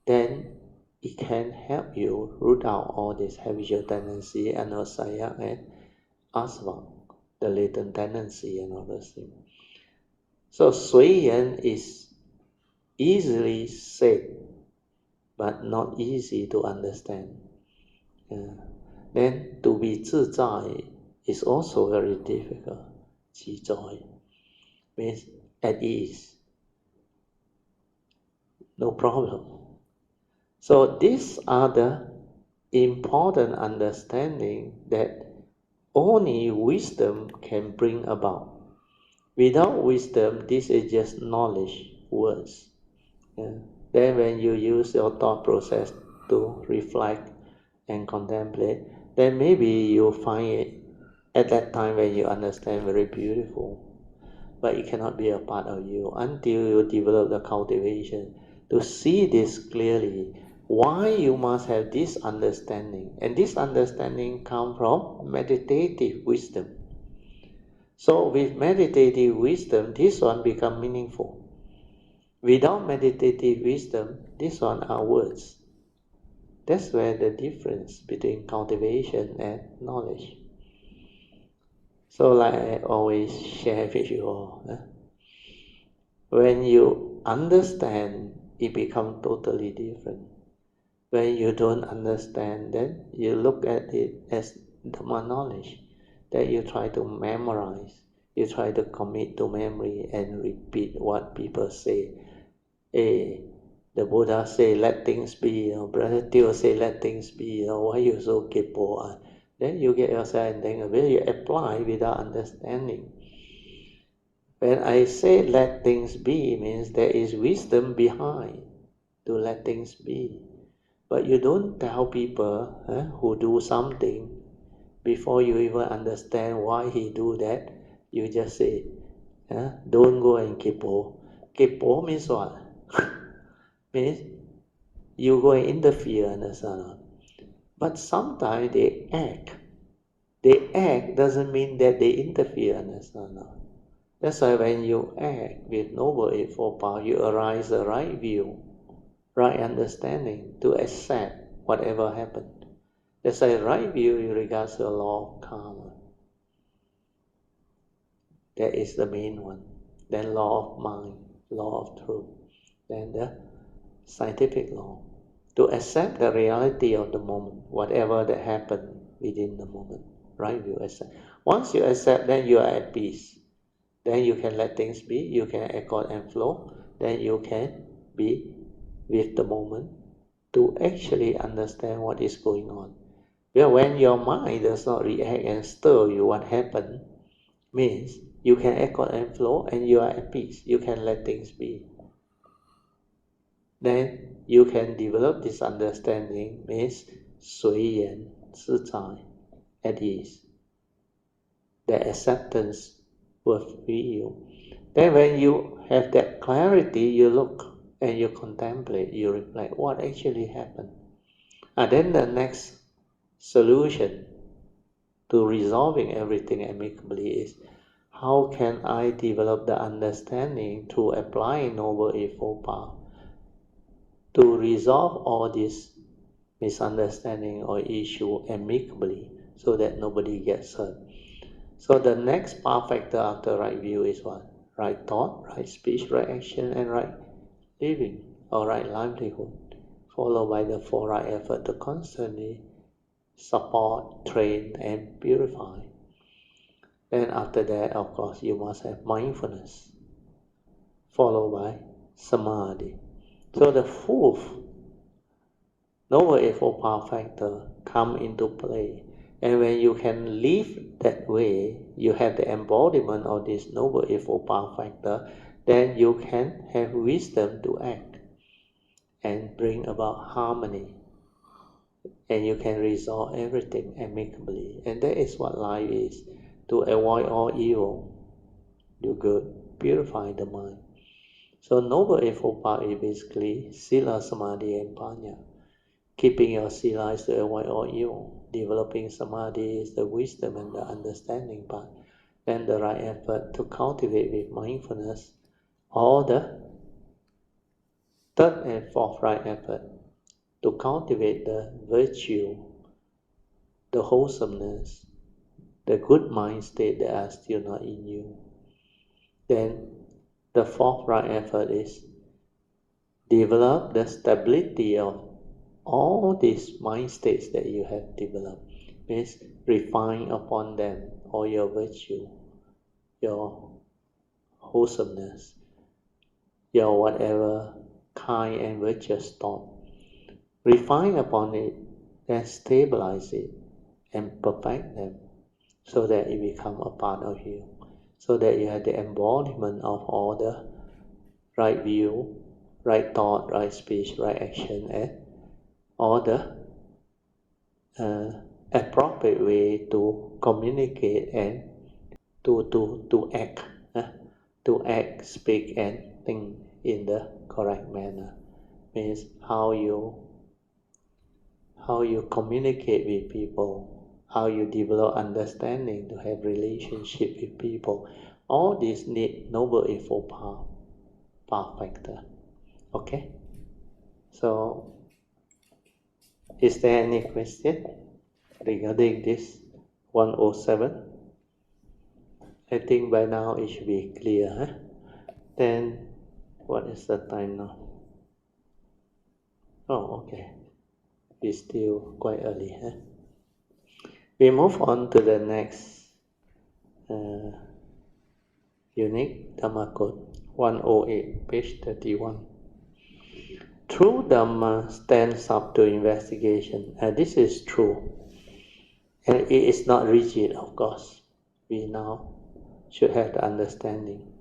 then it can help you root out all this habitual tendency, anusaya and asva, the latent tendency and all those things. So 随缘 is easily said, but not easy to understand. Then to be 自在 is also very difficult. 自在 means at ease, no problem. So these are the important understanding that only wisdom can bring about. Without wisdom, this is just knowledge, words. Then when you use your thought process to reflect and contemplate, then maybe you find it at that time when you understand very beautiful. But it cannot be a part of you until you develop the cultivation to see this clearly. Why you must have this understanding, and this understanding comes from meditative wisdom. So with meditative wisdom, this one becomes meaningful. Without meditative wisdom, this one are words. That's where the difference between cultivation and knowledge. So like I always share with you all, when you understand, it becomes totally different. When you don't understand, then you look at it as Dhamma knowledge that you try to memorize, you try to commit to memory and repeat what people say. Hey, the Buddha say let things be, Brother Teo say let things be, why you so kepo? Then you get yourself entangled. When you apply without understanding. When I say let things be, means there is wisdom behind to let things be. But you don't tell people who do something before you even understand why he do that. You just say, don't go and kepo. Kepo means what? Means you go and interfere, understand? But sometimes they act. They act doesn't mean that they interfere, understand? That's why when you act with Noble Eightfold Path, you arise the right view, right understanding to accept whatever happened. That's why right view in regards to the law of karma. That is the main one. Then law of mind, law of truth. Then the scientific law. To accept the reality of the moment, whatever that happened within the moment. Right view, accept. Once you accept, then you are at peace. Then you can let things be, you can accord and flow, then you can be with the moment to actually understand what is going on. Well, when your mind does not react and stir you what happened, means you can accord and flow and you are at peace. You can let things be. Then you can develop this understanding, means 随缘自在, at ease. The acceptance will free you. Then when you have that clarity, you look and you contemplate, you reflect what actually happened. And then the next solution to resolving everything amicably is, how can I develop the understanding to apply Noble Eightfold Path to resolve all this misunderstanding or issue amicably so that nobody gets hurt. So the next path factor after right view is what? Right thought, right speech, right action, and right living or right livelihood, followed by the four right effort to constantly support, train, and purify. Then after that, of course, you must have mindfulness, followed by samadhi. So the fourth Noble Eightfold Path factor come into play. And when you can live that way, you have the embodiment of this Noble Eightfold Path factor, then you can have wisdom to act and bring about harmony. And you can resolve everything amicably. And that is what life is, to avoid all evil, do good, purify the mind. So Noble Eightfold Path is basically Sila, Samadhi, and Panya. Keeping your sila is to avoid all evil. Developing samadhi is the wisdom and the understanding part. Then the right effort to cultivate with mindfulness all the third and fourth right effort to cultivate the virtue, the wholesomeness, the good mind state that are still not in you. Then the fourth right effort is develop the stability of all these mind states that you have developed, means refine upon them all your virtue, your wholesomeness, your whatever kind and virtuous thought. Refine upon it, then stabilize it and perfect them so that it become a part of you, so that you have the embodiment of all the right view, right thought, right speech, right action, and all the appropriate way to communicate and to act, speak, and think in the correct manner. Means how you communicate with people, how you develop understanding to have relationship with people. All these need Noble Eightfold Path factor. Okay? So, is there any question regarding this 107? I think by now it should be clear. Huh? Then, what is the time now? Oh, okay. It's still quite early. Huh? We move on to the next unique Dhamma code, 108, page 31. True Dhamma stands up to investigation, and this is true. And it is not rigid, of course. We now should have the understanding.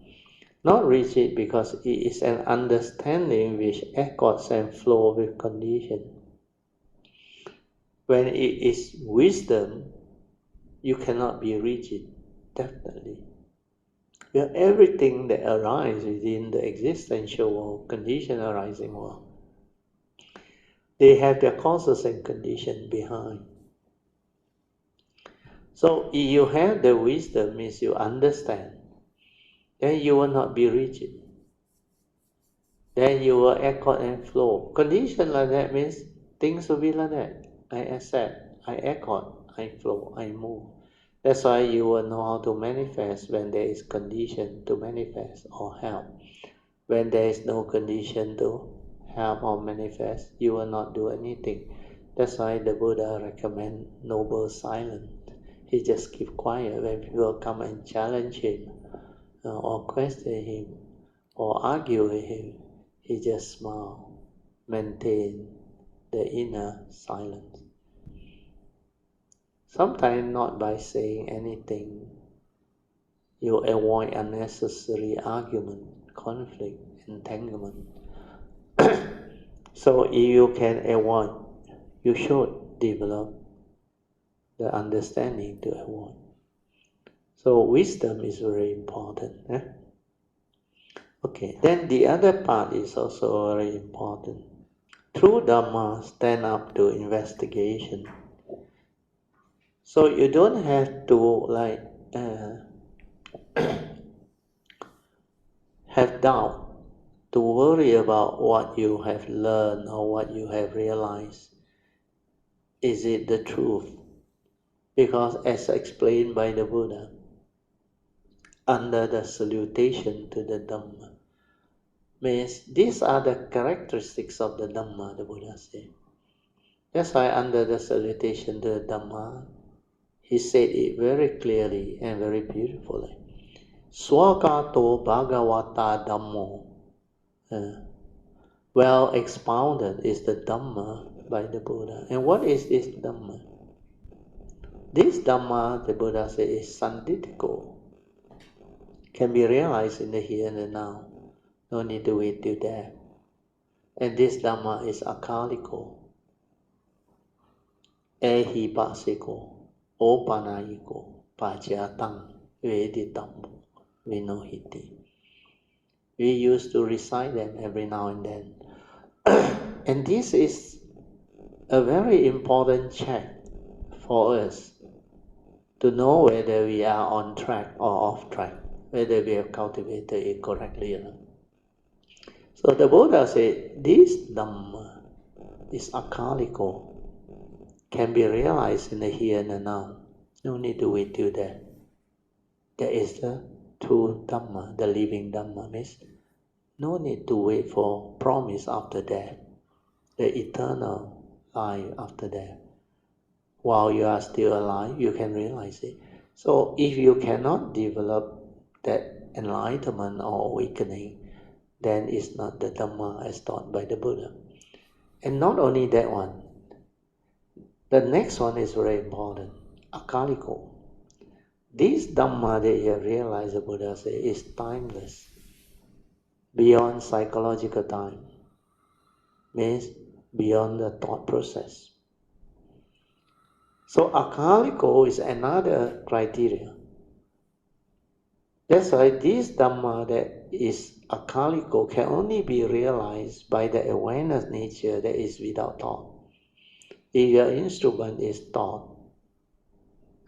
Not rigid because it is an understanding which accords and flows with condition. When it is wisdom, you cannot be rigid, definitely. Well, everything that arises within the existential world, condition arising world, they have their causes and conditions behind. So if you have the wisdom, means you understand, then you will not be rigid. Then you will accord and flow. Condition like that means things will be like that. I accept, I accord, I flow, I move. That's why you will know how to manifest when there is condition to manifest or help. When there is no condition to help or manifest, you will not do anything. That's why the Buddha recommends noble silence. He just keep quiet when people come and challenge him or question him or argue with him. He just smile, maintain the inner silence. Sometimes not by saying anything, you avoid unnecessary argument, conflict, entanglement. So if you can avoid, you should develop the understanding to avoid. So wisdom is very important. Okay, then the other part is also very important. True Dhamma stand up to investigation. So you don't have to have doubt, to worry about what you have learned or what you have realized. Is it the truth? Because as explained by the Buddha, under the salutation to the Dhamma, means these are the characteristics of the Dhamma, the Buddha said. That's why under the salutation to the Dhamma, he said it very clearly and very beautifully. Swagato Bhagavata Dhammo. Well expounded is the Dhamma by the Buddha. And what is this Dhamma? This Dhamma, the Buddha said, is sanditiko. Can be realized in the here and the now. No need to wait till death. And this Dhamma is akaliko, ehipasiko, opanayiko, pajatang, veditambo, vinohiti. We used to recite them every now and then. And this is a very important check for us to know whether we are on track or off track, whether we have cultivated it correctly or not. So the Buddha said, this Dhamma is akaliko, can be realized in the here and the now. No need to wait till death. That is the true Dhamma, the living Dhamma. Means no need to wait for promise after death, the eternal life after death. While you are still alive, you can realize it. So if you cannot develop that enlightenment or awakening, then it's not the Dhamma as taught by the Buddha. And not only that one, the next one is very important, akaliko. This Dhamma that you have realized, the Buddha says, is timeless, beyond psychological time, means beyond the thought process. So akaliko is another criteria. That's why this Dhamma that is akaliko can only be realized by the awareness nature that is without thought. If your instrument is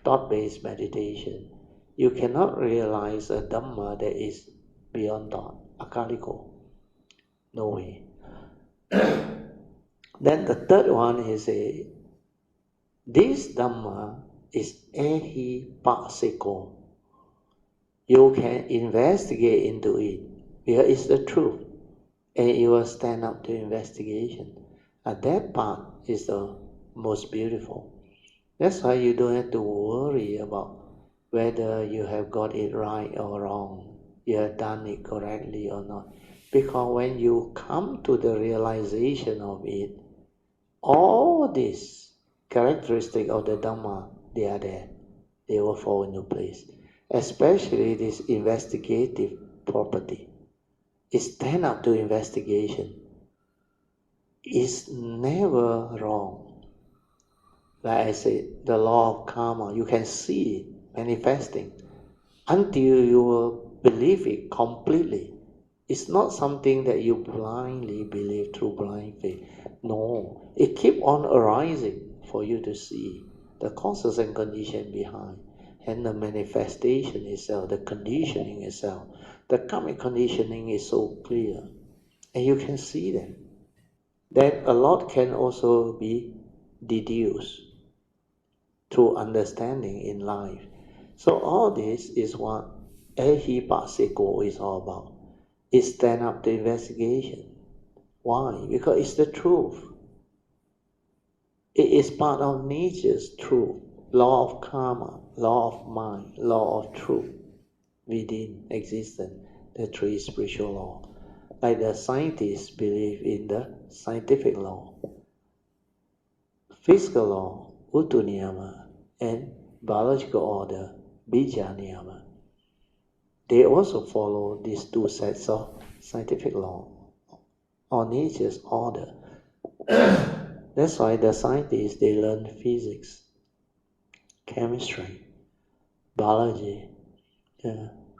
thought-based meditation, you cannot realize a Dhamma that is beyond thought, akaliko. No way. Then the third one is this Dhamma is ehipasiko. You can investigate into it. Here is the truth. And it will stand up to investigation. And that part is the most beautiful. That's why you don't have to worry about whether you have got it right or wrong, you have done it correctly or not. Because when you come to the realization of it, all these characteristics of the Dhamma, they are there. They will fall into place. Especially this investigative property. It stands up to investigation. It's never wrong. Like I said, the law of karma, you can see it manifesting until you will believe it completely. It's not something that you blindly believe through blind faith. No, it keeps on arising for you to see the causes and conditions behind, and the manifestation itself, the conditioning itself. The karmic conditioning is so clear, and you can see them. Then a lot can also be deduced through understanding in life. So all this is what ehipasiko is all about. It stands up to investigation. Why? Because it's the truth. It is part of nature's truth. Law of karma, law of mind, law of truth within existence, the three spiritual laws. Like the scientists believe in the scientific law, physical law, utu niyama, and biological order, bija niyama. They also follow these two sets of scientific law, or nature's order. That's why the scientists, they learn physics, chemistry, biology,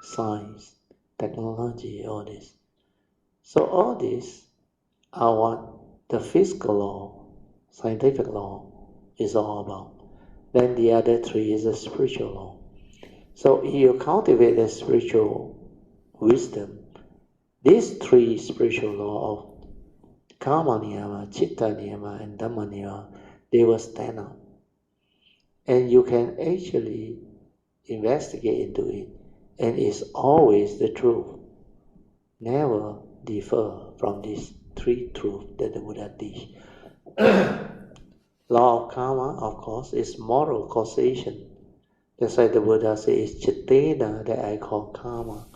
science, technology, all this. So all these are what the physical law, scientific law is all about. Then the other three is the spiritual law. So if you cultivate the spiritual wisdom, these three spiritual laws of karma niyama, chitta niyama, and dhamma niyama, they will stand up. And you can actually investigate into it. And it's always the truth. Never differ from these three truths that the Buddha teach. Law of karma, of course, is moral causation. That's why the Buddha says it's chittena that I call karma,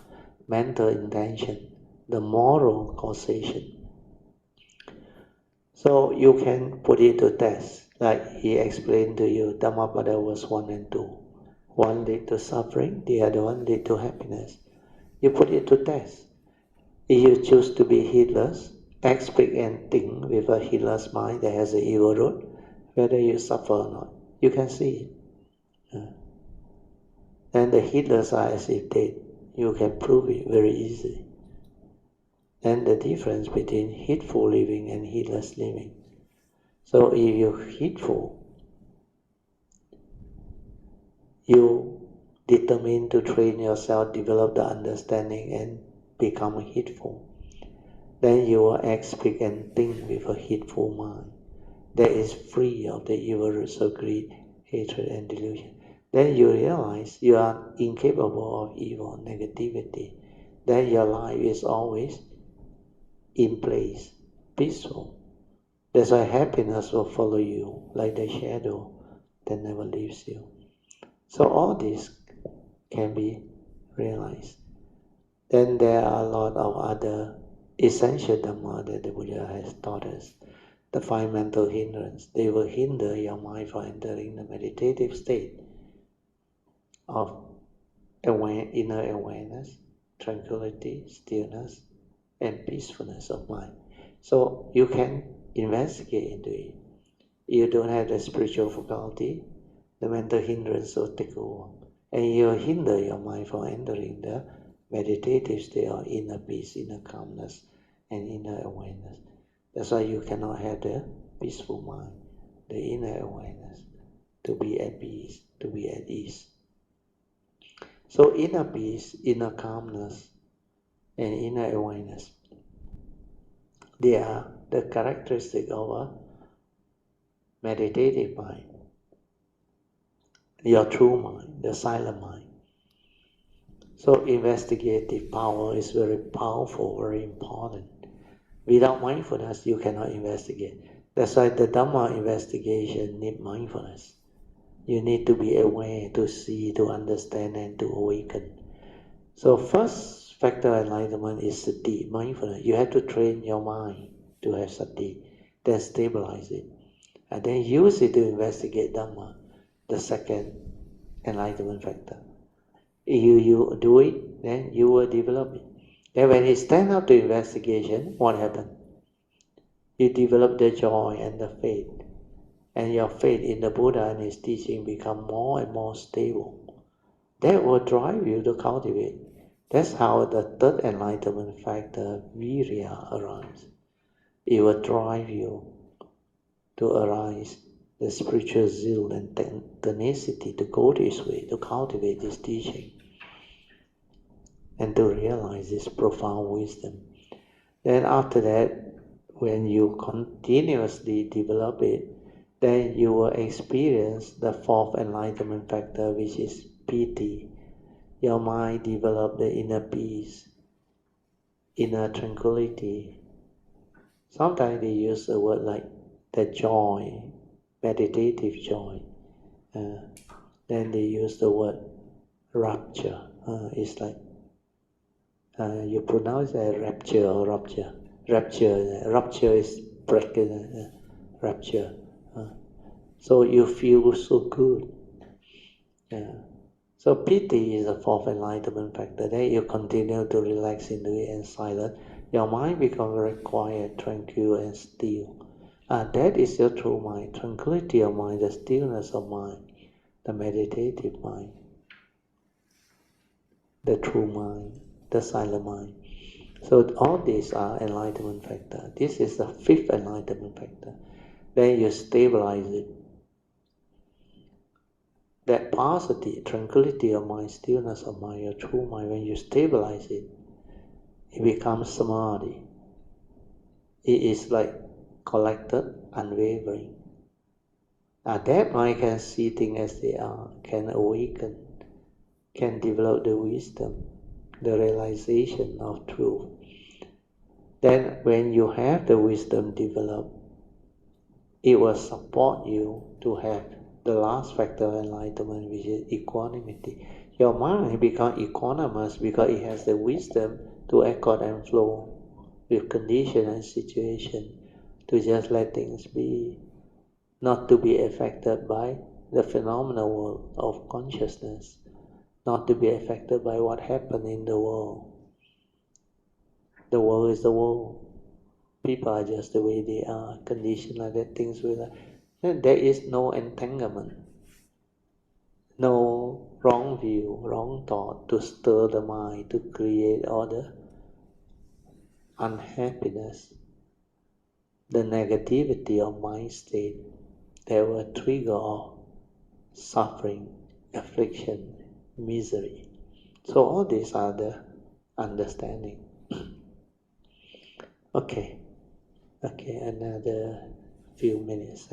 mental intention, the moral causation. So you can put it to test, like he explained to you, Dhammapada was 1 and 2. One lead to suffering, the other one lead to happiness. You put it to test. If you choose to be heedless, act, speak, and think with a heedless mind that has an evil root, whether you suffer or not, you can see it. And the heedless are as if dead. You can prove it very easily. And the difference between heedful living and heedless living. So if you're heedful, you determine to train yourself, develop the understanding, and become heedful. Then you will act, speak, and think with a heedful mind that is free of the evil roots of greed, hatred, and delusion. Then you realize you are incapable of evil, negativity. Then your life is always in place, peaceful. That's why happiness will follow you like the shadow that never leaves you. So all this can be realized. Then there are a lot of other essential Dhamma that the Buddha has taught us. The 5 mental hindrances, they will hinder your mind from entering the meditative state of inner awareness, tranquility, stillness, and peacefulness of mind. So you can investigate into it. You don't have the spiritual faculty, the mental hindrance will take over. And you hinder your mind from entering the meditative state of inner peace, inner calmness, and inner awareness. That's why you cannot have the peaceful mind, the inner awareness, to be at peace, to be at ease. So inner peace, inner calmness, and inner awareness, they are the characteristic of a meditative mind, your true mind, the silent mind. So investigative power is very powerful, very important. Without mindfulness, you cannot investigate. That's why the Dhamma investigation needs mindfulness. You need to be aware, to see, to understand, and to awaken. So first factor of enlightenment is sati, mindfulness. You have to train your mind to have sati, then stabilize it, and then use it to investigate Dhamma, the second enlightenment factor. If you do it, then you will develop it. Then when you stand up to investigation, what happens? You develop the joy and the faith. And your faith in the Buddha and his teaching become more and more stable. That will drive you to cultivate. That's how the third enlightenment factor, virya, arises. It will drive you to arise the spiritual zeal and tenacity to go this way, to cultivate this teaching, and to realize this profound wisdom. Then after that, when you continuously develop it, then you will experience the fourth enlightenment factor, which is piti. Your mind develop the inner peace, inner tranquility. Sometimes they use a word like the joy, meditative joy. Then they use the word rapture. It's like you pronounce it rapture or rupture. Rupture is breaking. Rapture. So you feel so good. So piti is the fourth enlightenment factor. Then you continue to relax into it and silent. Your mind becomes very quiet, tranquil, and still. That is your true mind, tranquility of mind, the stillness of mind, the meditative mind, the true mind, the silent mind. So all these are enlightenment factor. This is the fifth enlightenment factor. Then you stabilize it. that paucity, tranquility of mind, stillness of mind, your true mind, when you stabilize it, it becomes samadhi. It is like collected, unwavering. That mind can see things as they are, can awaken, can develop the wisdom, the realization of truth. Then when you have the wisdom developed, it will support you to have the last factor of enlightenment, which is equanimity. Your mind becomes equanimous because it has the wisdom to accord and flow with condition and situation, to just let things be, not to be affected by the phenomenal world of consciousness, not to be affected by what happened in the world. The world is the world. People are just the way they are, conditioned like that, things will like. Then there is no entanglement, no wrong view, wrong thought to stir the mind, to create all the unhappiness, the negativity of mind state that will trigger all suffering, affliction, misery. So all these are the understanding. Okay, another few minutes.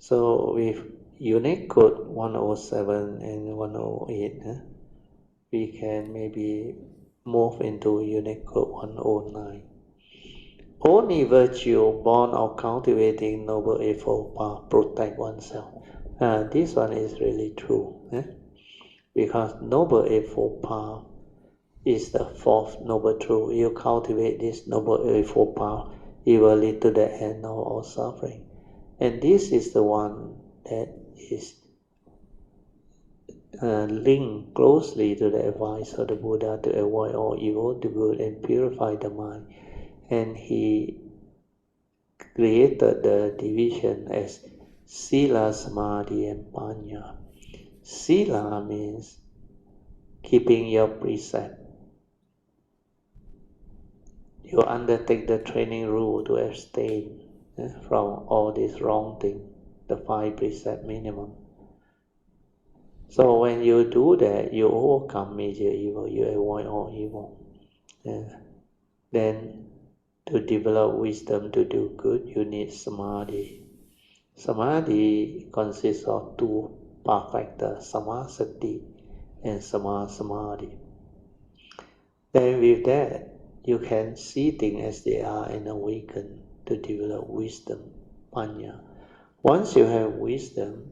So with Unicode 107 and 108, we can maybe move into Unicode 109. Only virtue born of cultivating Noble Eightfold Path protect oneself. This one is really true, because Noble Eightfold Path is the fourth Noble Truth. You cultivate this Noble Eightfold Path, it will lead to the end of all suffering. And this is the one that is linked closely to the advice of the Buddha to avoid all evil, do good, and purify the mind. And he created the division as Sila, Samadhi, and Panya. Sila means keeping your precept. You undertake the training rule to abstain from all these wrong things, the 5 precepts minimum. So when you do that, you overcome major evil, you avoid all evil. Then to develop wisdom to do good, you need samadhi. Samadhi consists of 2 path factors, samasati and samadhi. Then with that, you can see things as they are and awaken to develop wisdom, panya. Once you have wisdom,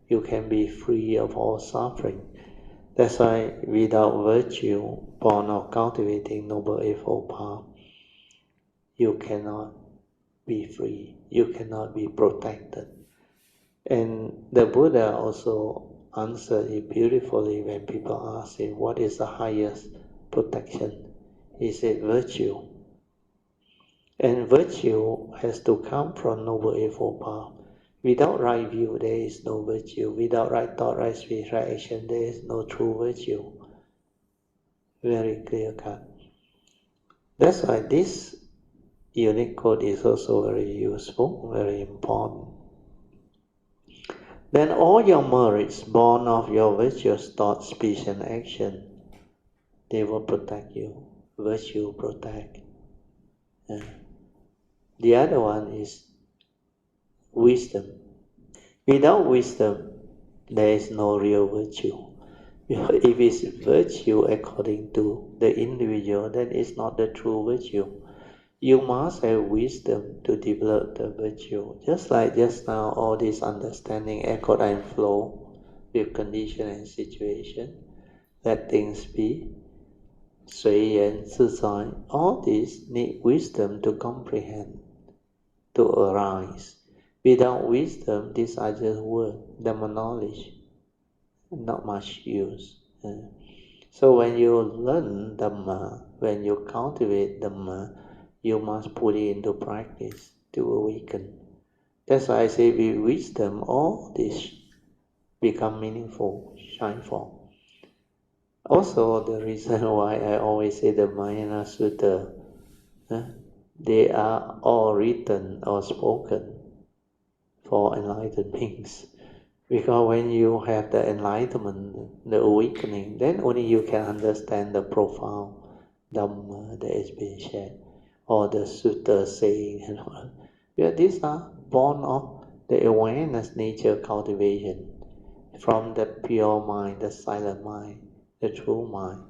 you can be free of all suffering. That's why without virtue, born of cultivating Noble Eightfold Path, you cannot be free, you cannot be protected. And the Buddha also answered it beautifully when people ask him, what is the highest protection? He said, virtue. And virtue has to come from Noble Eightfold Path. Without right view, there is no virtue. Without right thought, right speech, right action, there is no true virtue. Very clear cut. That's why this unique code is also very useful, very important. Then all your merits born of your virtuous thought, speech, and action, they will protect you. Virtue protect. The other one is wisdom. Without wisdom, there is no real virtue. If it's virtue according to the individual, then it's not the true virtue. You must have wisdom to develop the virtue. Just like just now, all this understanding, accord and flow with condition and situation, let things be, 随缘自在, all this need wisdom to comprehend, to arise. Without wisdom, these are just words, Dhamma knowledge, not much use. So when you learn Dhamma, when you cultivate Dhamma, you must put it into practice to awaken. That's why I say with wisdom, all this become meaningful, shine forth. Also, the reason why I always say the Mahayana Sutta, they are all written or spoken for enlightened beings. Because when you have the enlightenment, the awakening, then only you can understand the profound Dhamma that is being shared, or the sutta saying and all. Yeah, these are born of the awareness nature cultivation from the pure mind, the silent mind, the true mind.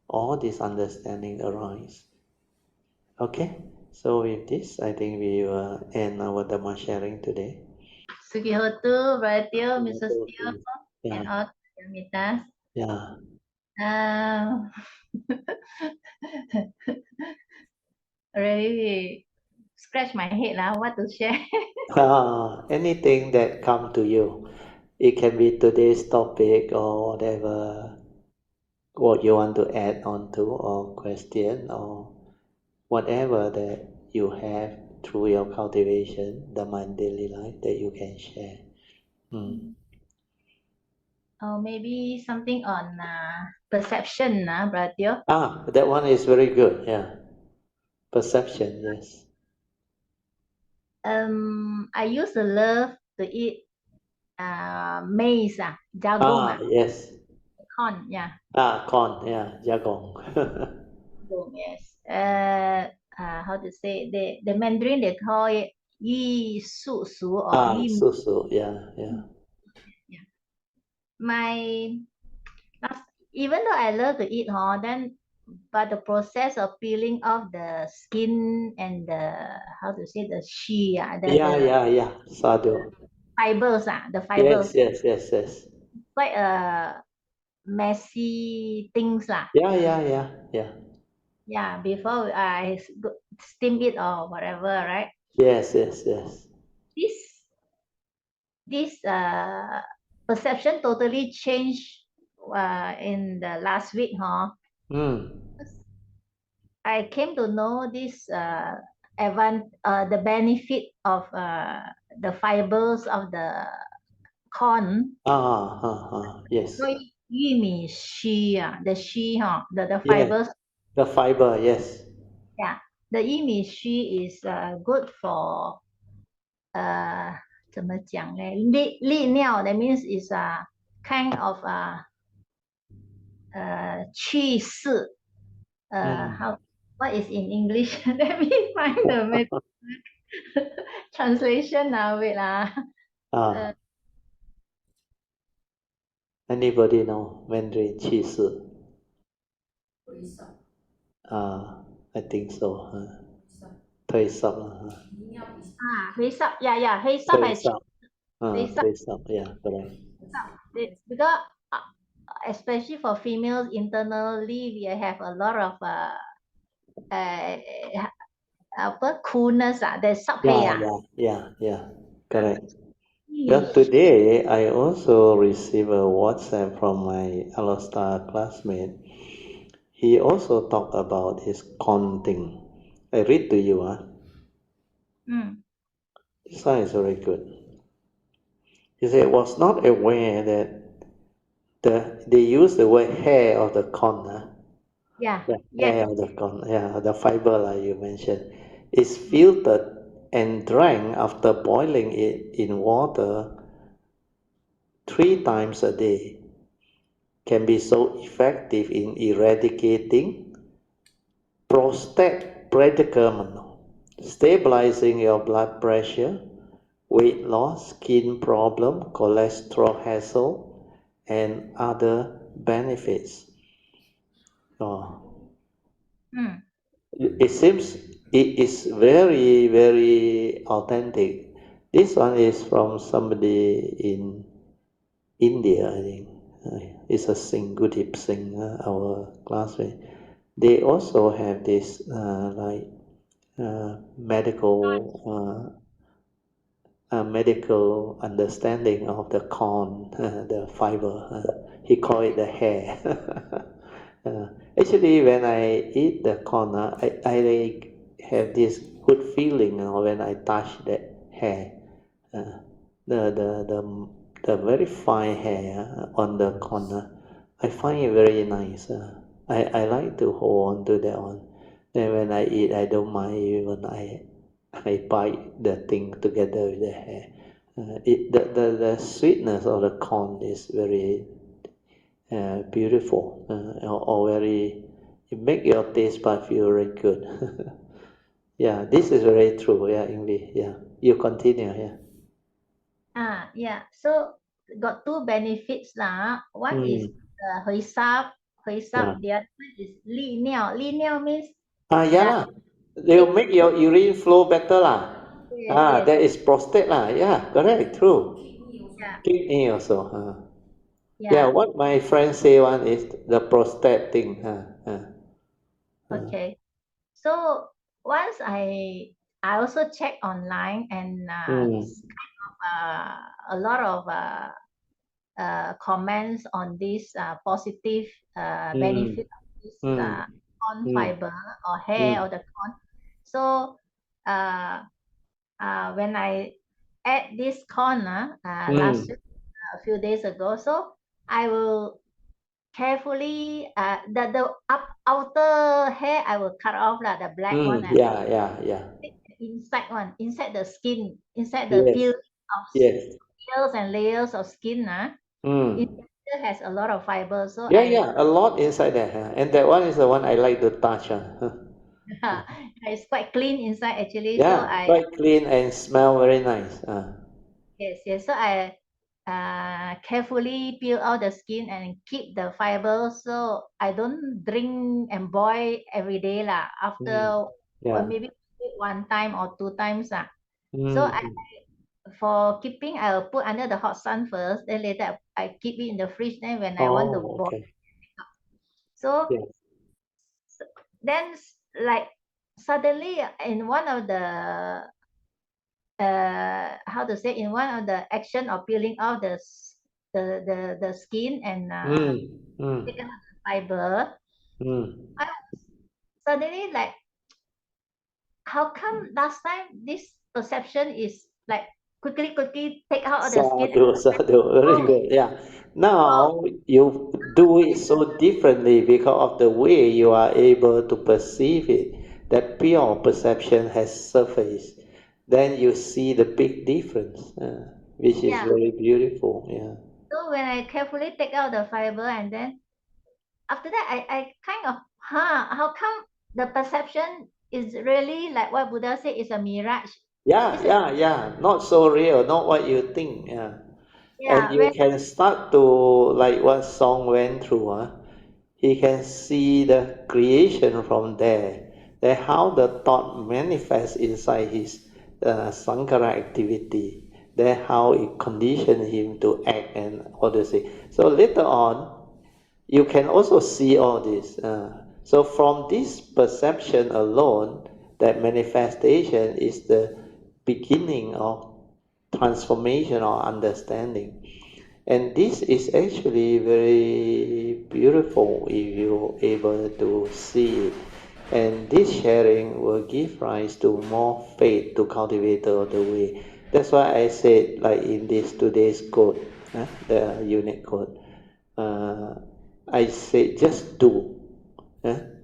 All this understanding arise. Okay, so with this, I think we will end our Dhamma sharing today. Sugihotu, Brother Mrs. Teo, Yeah, and all Mitas. yeah. Really scratch my head now. What to share? Anything that come to you. It can be today's topic or whatever what you want to add on to or question or whatever that you have through your cultivation, the mind daily life that you can share. Or maybe something on perception, Brother. That one is very good. Yeah, perception. Yes. I used to love to eat maize, jagung, Yes. corn, yeah. Corn. Yeah, jagong. Jagung, yes. How to say the Mandarin they call it yi su su or yi. Susu. Yeah, yeah. Yeah. My even though I love to eat, then but the process of peeling off the skin and the how to say the Yeah. Sadhu. fibers, the Yes, fibers, yes, yes, yes. quite a messy things lah. Yeah. Yeah, before I steam it or whatever, right? Yes. This this perception totally changed in the last week, Mm. I came to know this the benefit of the fibers of the corn. Yes. 玉米须 the 须 the Yes. fibers. The fiber, yes. Yeah, the 玉米须 is good for 怎么讲呢？利尿 that means is a kind of 去势 how what is in English? Let me find the translation now. Wait Anybody know Mandarin 气势? I think so. 退烧. 黑色 yeah 黑色 by 退烧. 黑色 退烧, yeah, correct. because especially for females internally we have a lot of coolness there's Yeah, correct. Well, today I also received a WhatsApp from my Alostar classmate. He also talked about his con thing. I read to you. This one is very good. He said, was not aware that they use the word hair of the corn. The hair of the corn, the fiber like you mentioned, is filtered and drank after boiling it in water 3 times a day. Can be so effective in eradicating prostate predicament, stabilizing your blood pressure, weight loss, skin problem, cholesterol hassle, and other benefits. It seems it is very, very authentic. This one is from somebody in India, I think. It's a Gudip Singh, our classmate. They also have this medical medical understanding of the corn, the fiber. He call it the hair. Actually, when I eat the corn, I have this good feeling when I touch that hair. The, the, the, the very fine hair on the corner. I find it very nice. I like to hold on to that one. Then when I eat, I don't mind even I bite the thing together with the hair. The sweetness of the corn is very beautiful, or very, it make your taste bud feel very good. Yeah, this is very true. Yeah, Eng Bee. Yeah, you continue. Yeah. Yeah. So got two benefits lah. One is Mm. hơi sap, Yeah. The other one is li niao. Li niao means Yeah the lah. They will thick. make your urine flow better lah. Yes, yes, That is prostate lah. Yeah, correct, true. yeah, Kidney also. Yeah, yeah. what my friend say one is the prostate thing. Okay. So once I also check online and Mm, a lot of comments on this positive mm, benefit of this mm, corn mm, fiber or hair mm, or the corn. So when I add this corn last mm, week, a few days ago, so I will carefully the outer hair I will cut off lah, the black one. yeah, yeah, yeah. Inside one, inside the skin, inside the Yes, peel of yes. layers and layers of skin, it Mm. still has a lot of fiber. So Yeah, yeah, a lot inside there. And that one is the one I like to touch. it's quite clean inside actually. So Yeah, quite clean and smell very nice. yes, yes. So I carefully peel out the skin and keep the fiber. So I don't drink and boil every day lah. Mm. After or Yeah. maybe one time or two times. So Mm. for keeping, I'll put under the hot sun first. Then later I keep it in the fridge. Then when I want to Oh, boil, okay. so Yes. then like suddenly in one of the how to say, in one of the action of peeling off the skin and Mm. take Mm. out the fiber, Mm. I suddenly like, how come last time this perception is like quickly take out of the skin? Sadhu, sadhu, very Oh, good. Yeah. oh, Now you do it so differently because of the way you are able to perceive it. That pure perception has surfaced. Then you see the big difference, which is yeah. very beautiful. Yeah. So when I carefully take out the fiber and then after that I kind of, how come the perception is really like what Buddha said is a mirage? Yeah, It's a, yeah, yeah. Not so real, not what you think. Yeah. And yeah, you when can start to, like what Song went through, he can see the creation from there. That how the thought manifests inside his Sankara activity. That how it conditioned him to act and all this thing. So later on, you can also see all this. So from this perception alone, that manifestation is the beginning of transformation or understanding. And this is actually very beautiful if you're able to see it. And this sharing will give rise to more faith to cultivate the way. That's why I said, like in this today's quote, the unit quote, uh, I say just do,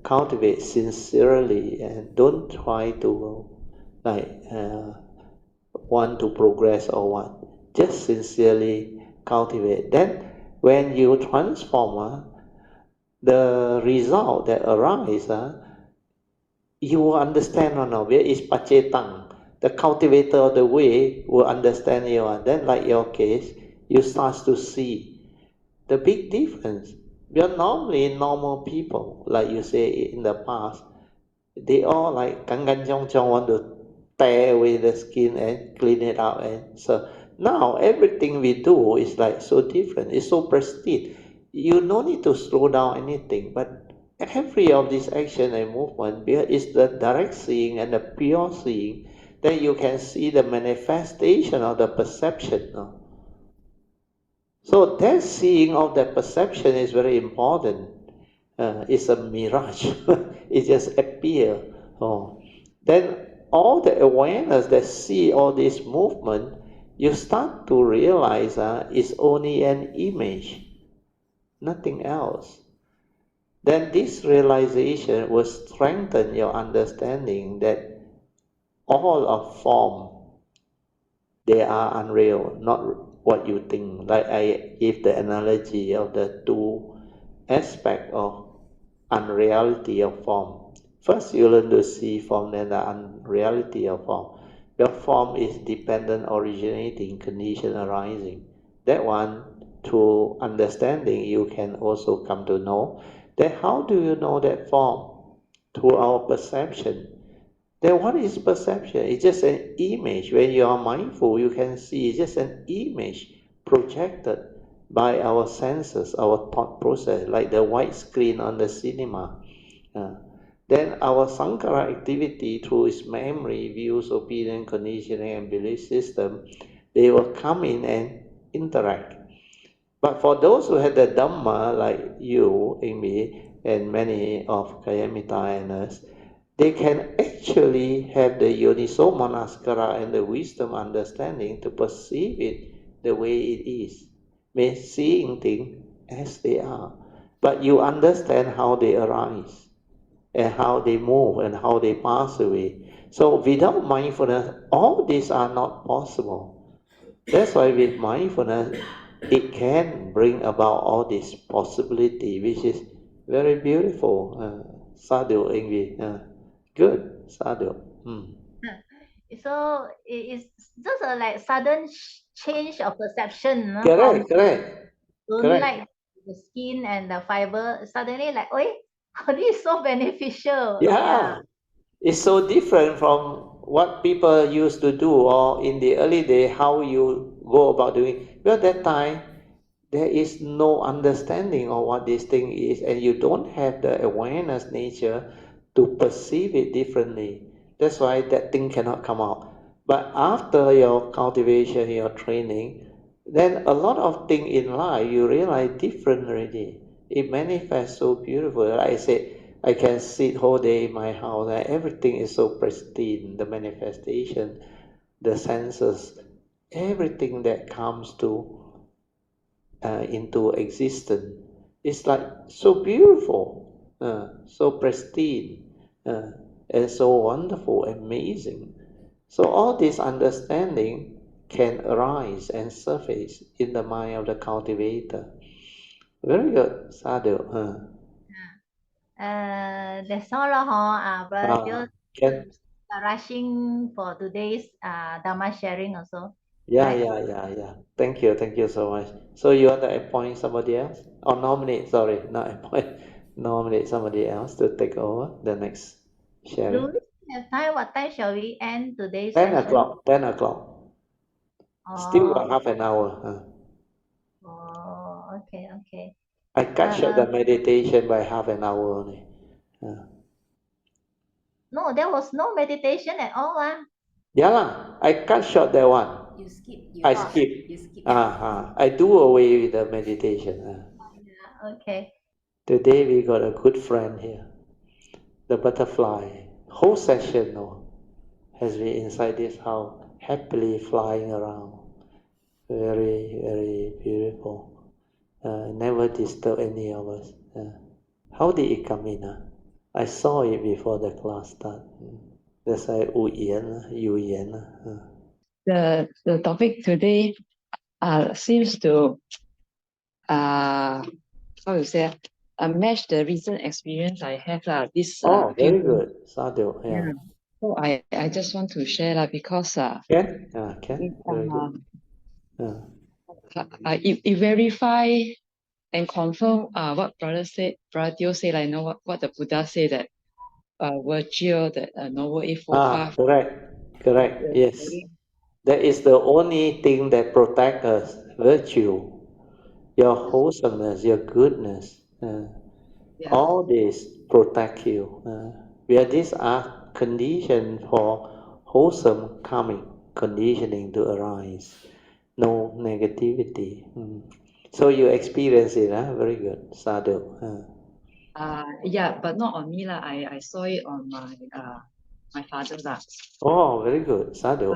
cultivate sincerely, and don't try to like want to progress or what. Just sincerely cultivate. Then when you transform, the result that arise, you will understand or not. Where is Pachetang? The cultivator of the way will understand you. Then like your case, you start to see the big difference. We are normally normal people, like you say in the past. They all like gangan chong chong want to tear away the skin and clean it out. And so now everything we do is like so different. It's so pristine. You no need to slow down anything, but every of this action and movement is the direct seeing and the pure seeing. Then you can see the manifestation of the perception. No? So that seeing of that perception is very important. It's a mirage. It just appear. Oh. Then all the awareness that see all this movement, you start to realize it's only an image, nothing else. Then this realization will strengthen your understanding that all of form they are unreal, not what you think. Like I give the analogy of the two aspects of unreality of form. First, you learn to see form, then the unreality of form. Your form is dependent, originating, condition arising. That one, through understanding, you can also come to know. Then how do you know that form? Through our perception. Then what is perception? It's just an image. When you are mindful, you can see it's just an image projected by our senses, our thought process, like the white screen on the cinema. Then our Sankara activity through its memory, views, opinion, conditioning, and belief system, they will come in and interact. But for those who had the Dhamma, like you, Eng Bee, and many of Kayamita and us, they can actually have the Yoniso Manaskara and the wisdom understanding to perceive it the way it is. Means seeing things as they are. But you understand how they arise, and how they move, and how they pass away. So without mindfulness, all these are not possible. That's why with mindfulness, it can bring about all this possibility, which is very beautiful. Sadhu, Eng Bee. Good, Sadhu. So it's just a like sudden change of perception, no? Correct, From correct, don't correct. like the skin and the fiber, suddenly like, oh, this is so beneficial. Yeah, it's so different from what people used to do, or in the early day, how you go about doing. Well, that time, there is no understanding of what this thing is, and you don't have the awareness nature to perceive it differently. That's why that thing cannot come out. But after your cultivation, your training, then a lot of things in life you realize different already. It manifests so beautiful. Like I said, I can sit whole day in my house and everything is so pristine. The manifestation, the senses, everything that comes to into existence. It's like so beautiful, so pristine, and so wonderful, amazing. So all this understanding can arise and surface in the mind of the cultivator. Very good, Sadhu. That's all, Brother Joe. Can Rushing for today's Dhamma sharing also, Yeah, right? yeah, yeah, yeah. Thank you so much. So you want to appoint somebody else? Or nominate, sorry, not appoint, nominate somebody else to take over the next Do sharing. we have time? What time shall we end today's 10 session? o'clock, 10 o'clock. Still Oh, got half an hour. okay, okay. I cut short the meditation by half an hour only. No, there was no meditation at all. Yeah lah, I cut short that one. You skip. I skip. You skip. I do away with the meditation. Yeah, okay. Today we got a good friend here, the butterfly. Whole session has been inside this house, happily flying around. Very, very beautiful. Never disturb any of us. How did it come in? I saw it before the class start. That's why Wu Yan, Yu Yan. The topic today seems to how to say match the recent experience I have this Oh, few very days. good. Sadhu, yeah. So I just want to share because Can? Can? Very good. it verify and confirm what Brother Teo said. I know what the Buddha said, that virtue, that noble eightfold path. Correct. Yes. That is the only thing that protects us. Virtue, your wholesomeness, your goodness. All this protect you. Where these are conditions for wholesome karmic conditioning to arise. No negativity. So you experience it, very good. Sadhu. Yeah, but not on me lah. I saw it on my father lah. Oh, very good. Sadhu.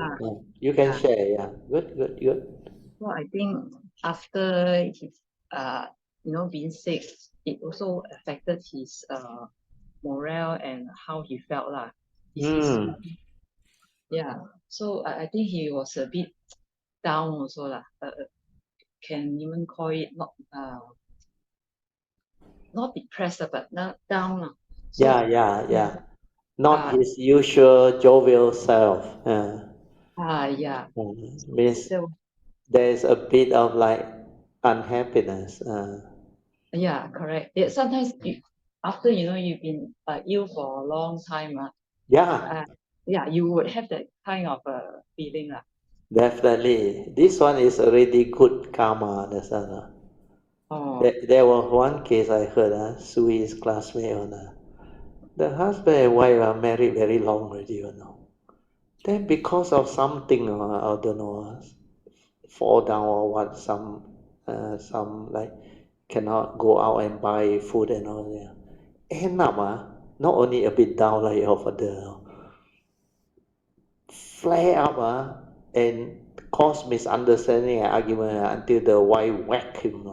You can yeah. share, yeah. Good. So I think after his being sick, it also affected his morale and how he felt lah. Yeah. So I think he was a bit down also lah. Can even call it not depressed but not down lah. So Yeah. Not uh, his usual jovial self. yeah. Means So there's a bit of like unhappiness. yeah, correct. Yeah, sometimes after you've been ill for a long time, Yeah, yeah, you would have that kind of feeling lah. definitely. This one is already good karma. That's all. Oh, There was one case I heard, Sui's classmate, the husband and wife are married very long already. Then because of something, I don't know, fall down or what, some like cannot go out and buy food and all that. End up, not only a bit down like your father, flare up, and cause misunderstanding and argument until the wife whack him.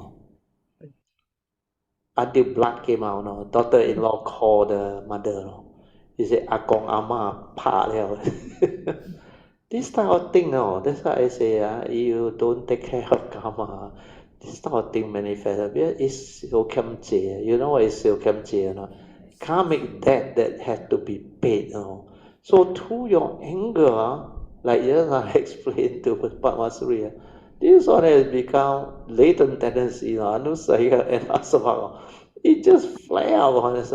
Until blood came out. Daughter-in-law called the mother. He said, "Ah Gong Ah Ma Pa liao." This type of thing, that's why I say, you don't take care of karma. This type of thing manifest. Because it's siêu kim jie. You know what is siêu kim jie or not? Karmic debt that has to be paid. So through your anger, like just I explained to Padmasuri, this one has become latent tendency, anusaya and asava. It just flare out on us.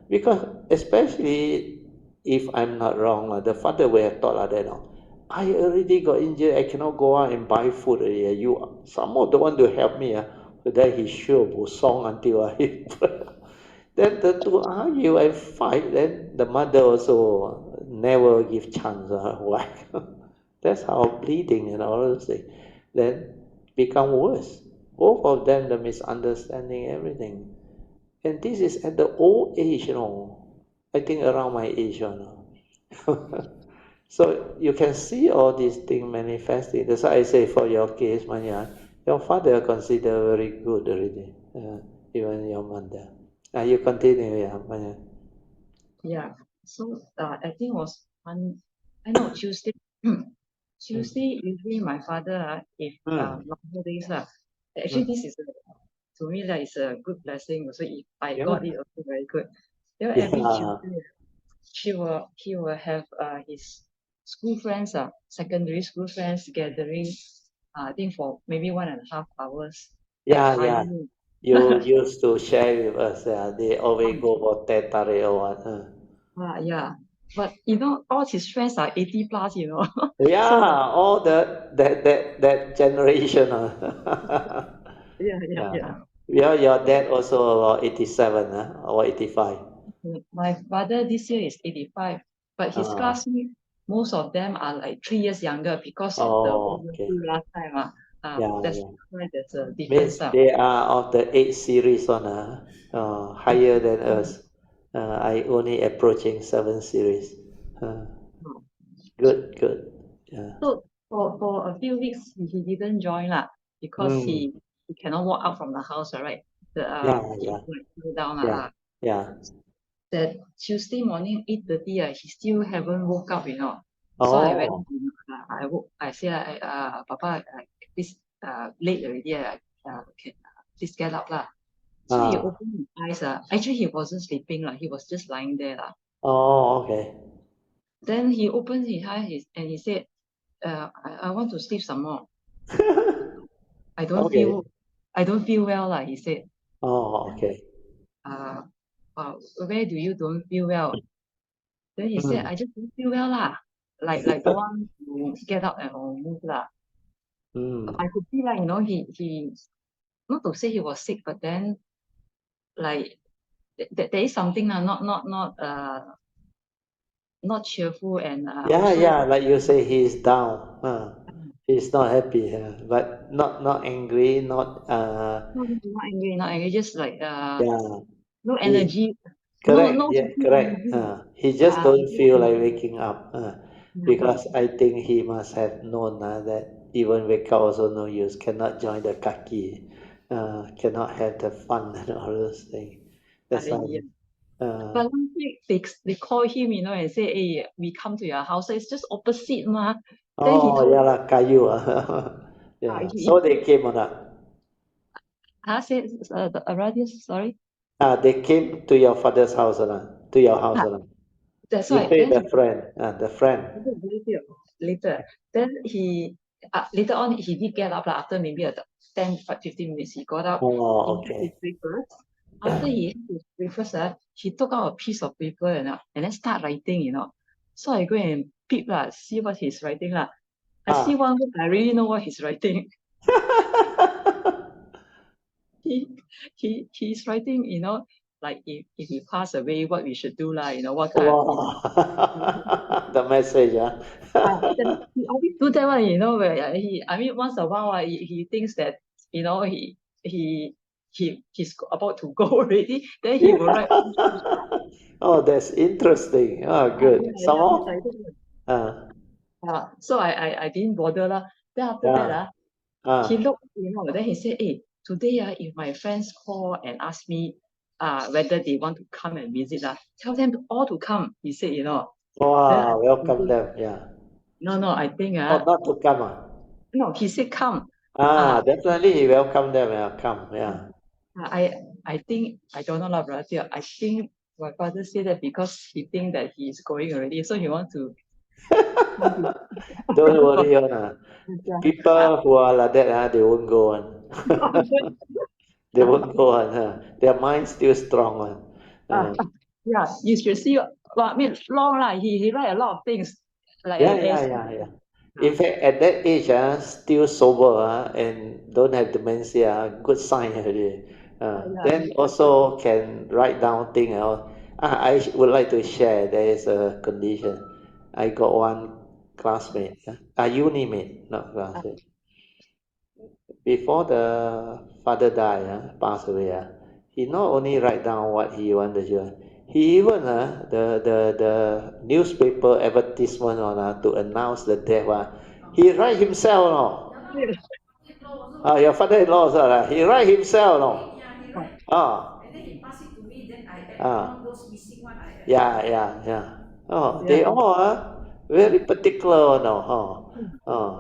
Because especially if I'm not wrong, the father will have thought like that. I already got injured, I cannot go out and buy food already. You somehow don't want to help me. But then he sure will song until I then the two argue and fight, then the mother also never give chance. Why? That's how bleeding and all those things. Then become worse. Both of them, the misunderstanding, everything. And this is at the old age. I think around my age. So you can see all these things manifesting. That's why I say for your case, Manya, your father consider very good already, even your mother. You continue, yeah, Manya. yeah. So I think was on, I know Tuesday. Tuesday, usually my father, if Mm. longer days, actually Mm. this is to me that is a good blessing. Also, if I Yeah, got it, also very good. Every yeah. Tuesday, he will have his school friends, secondary school friends gathering. I think for maybe 1.5 hours at Yeah. Pali. You used to share with us, they always go for teh tarik or what. Yeah, but all his friends are 80 plus. So Yeah, all that generation. yeah. Yeah. Yeah, your dad also about 87, or 85. My father this year is 85, but his Uh, classmates, most of them are like 3 years younger because of the oh, World War okay. II last time. That's Yeah. why there's a Means difference. they are of the 8 series one, higher than us. I only approaching 7 series. Uh, good. Yeah. So for a few weeks he didn't join lah because Mm. he cannot walk out from the house, right? The he Yeah. like go down Yeah. Yeah. that Tuesday morning 8:30, he still haven't woke up. So I went, Oh. I said, Papa, this late already, can please get up lah. So he Ah. opened his eyes. Actually, he wasn't sleeping lah. He was just lying there lah. Oh, okay. Then he opened his eyes and he said, I want to sleep some more. I don't Okay. feel, I don't feel well lah. He said, Oh, okay. uh, where do you don't feel well? Then he said, Mm. I just don't feel well lah. Like don't want to get up and move lah. Mm. I could feel like, he not to say he was sick, but then like there is something not cheerful and also Yeah, like you say, he's down. He's not happy, but not angry, not angry, just like yeah. no He energy, correct, no yeah, happy correct. energy. He just don't Just feel like like, waking up. yeah, Because I think he must have known that even wake up also no use. Cannot join the kaki. Cannot have the fun and all those things. That's why. yeah. But one day they call him, and say, hey, we come to your house. So it's just opposite, ma. Then he Oh, yeah lah, kayu. Yeah. So they came or not? said, sorry. They came to your father's house or not? To your house or not? That's You why. say Then the friend. The friend. later. Then he later on he did get up after maybe 10-15 minutes. He got up. Oh, He had his okay. breakfast. After he had his breakfast, he took out a piece of paper and then start writing. So I go and peep see what he's writing I see one word, I really know what he's writing. He's writing, like if he pass away, what we should do what kind of The message, he always do that one, where once a while he thinks that he's about to go already, then he will write. Oh, that's interesting. Oh, good. Some more? So I didn't bother Then after that he looked, then he said, hey, today if my friends call and ask me whether they want to come and visit tell them all to come, he said, Wow, welcome them, yeah. No, I think Oh, not to come. no, he said come. Definitely he welcome them, come, yeah. I think, I don't know brother. I think my father said that because he think that he's going already, so he want to. Don't worry, people who are like that, they won't go on. They won't go on. Their mind still strong. Yeah, you should see. Well, long he write a lot of things. Like Yeah. In fact, at that age, still sober and don't have dementia, good sign already. Then also can write down things. I would like to share. There is a condition. I got one classmate, a uni mate, not classmate. Before the father died, passed away, he not only write down what he wanted to do, he even the newspaper advertisement on to announce the death, he write himself, your father-in-law also, he write himself, Yeah, he write. And then he pass it to me, then I add on those missing one. I add. Yeah. They all very particular,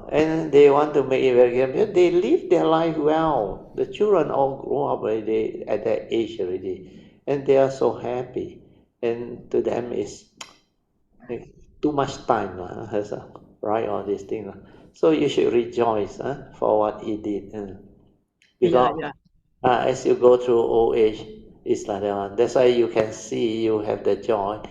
and they want to make it very good. They live their life well. The children all grow up already at that age already, and they are so happy. And to them, it's too much time, has write all these things. So you should rejoice for what he did. Because as you go through old age, it's like that one. That's why you can see you have the joy,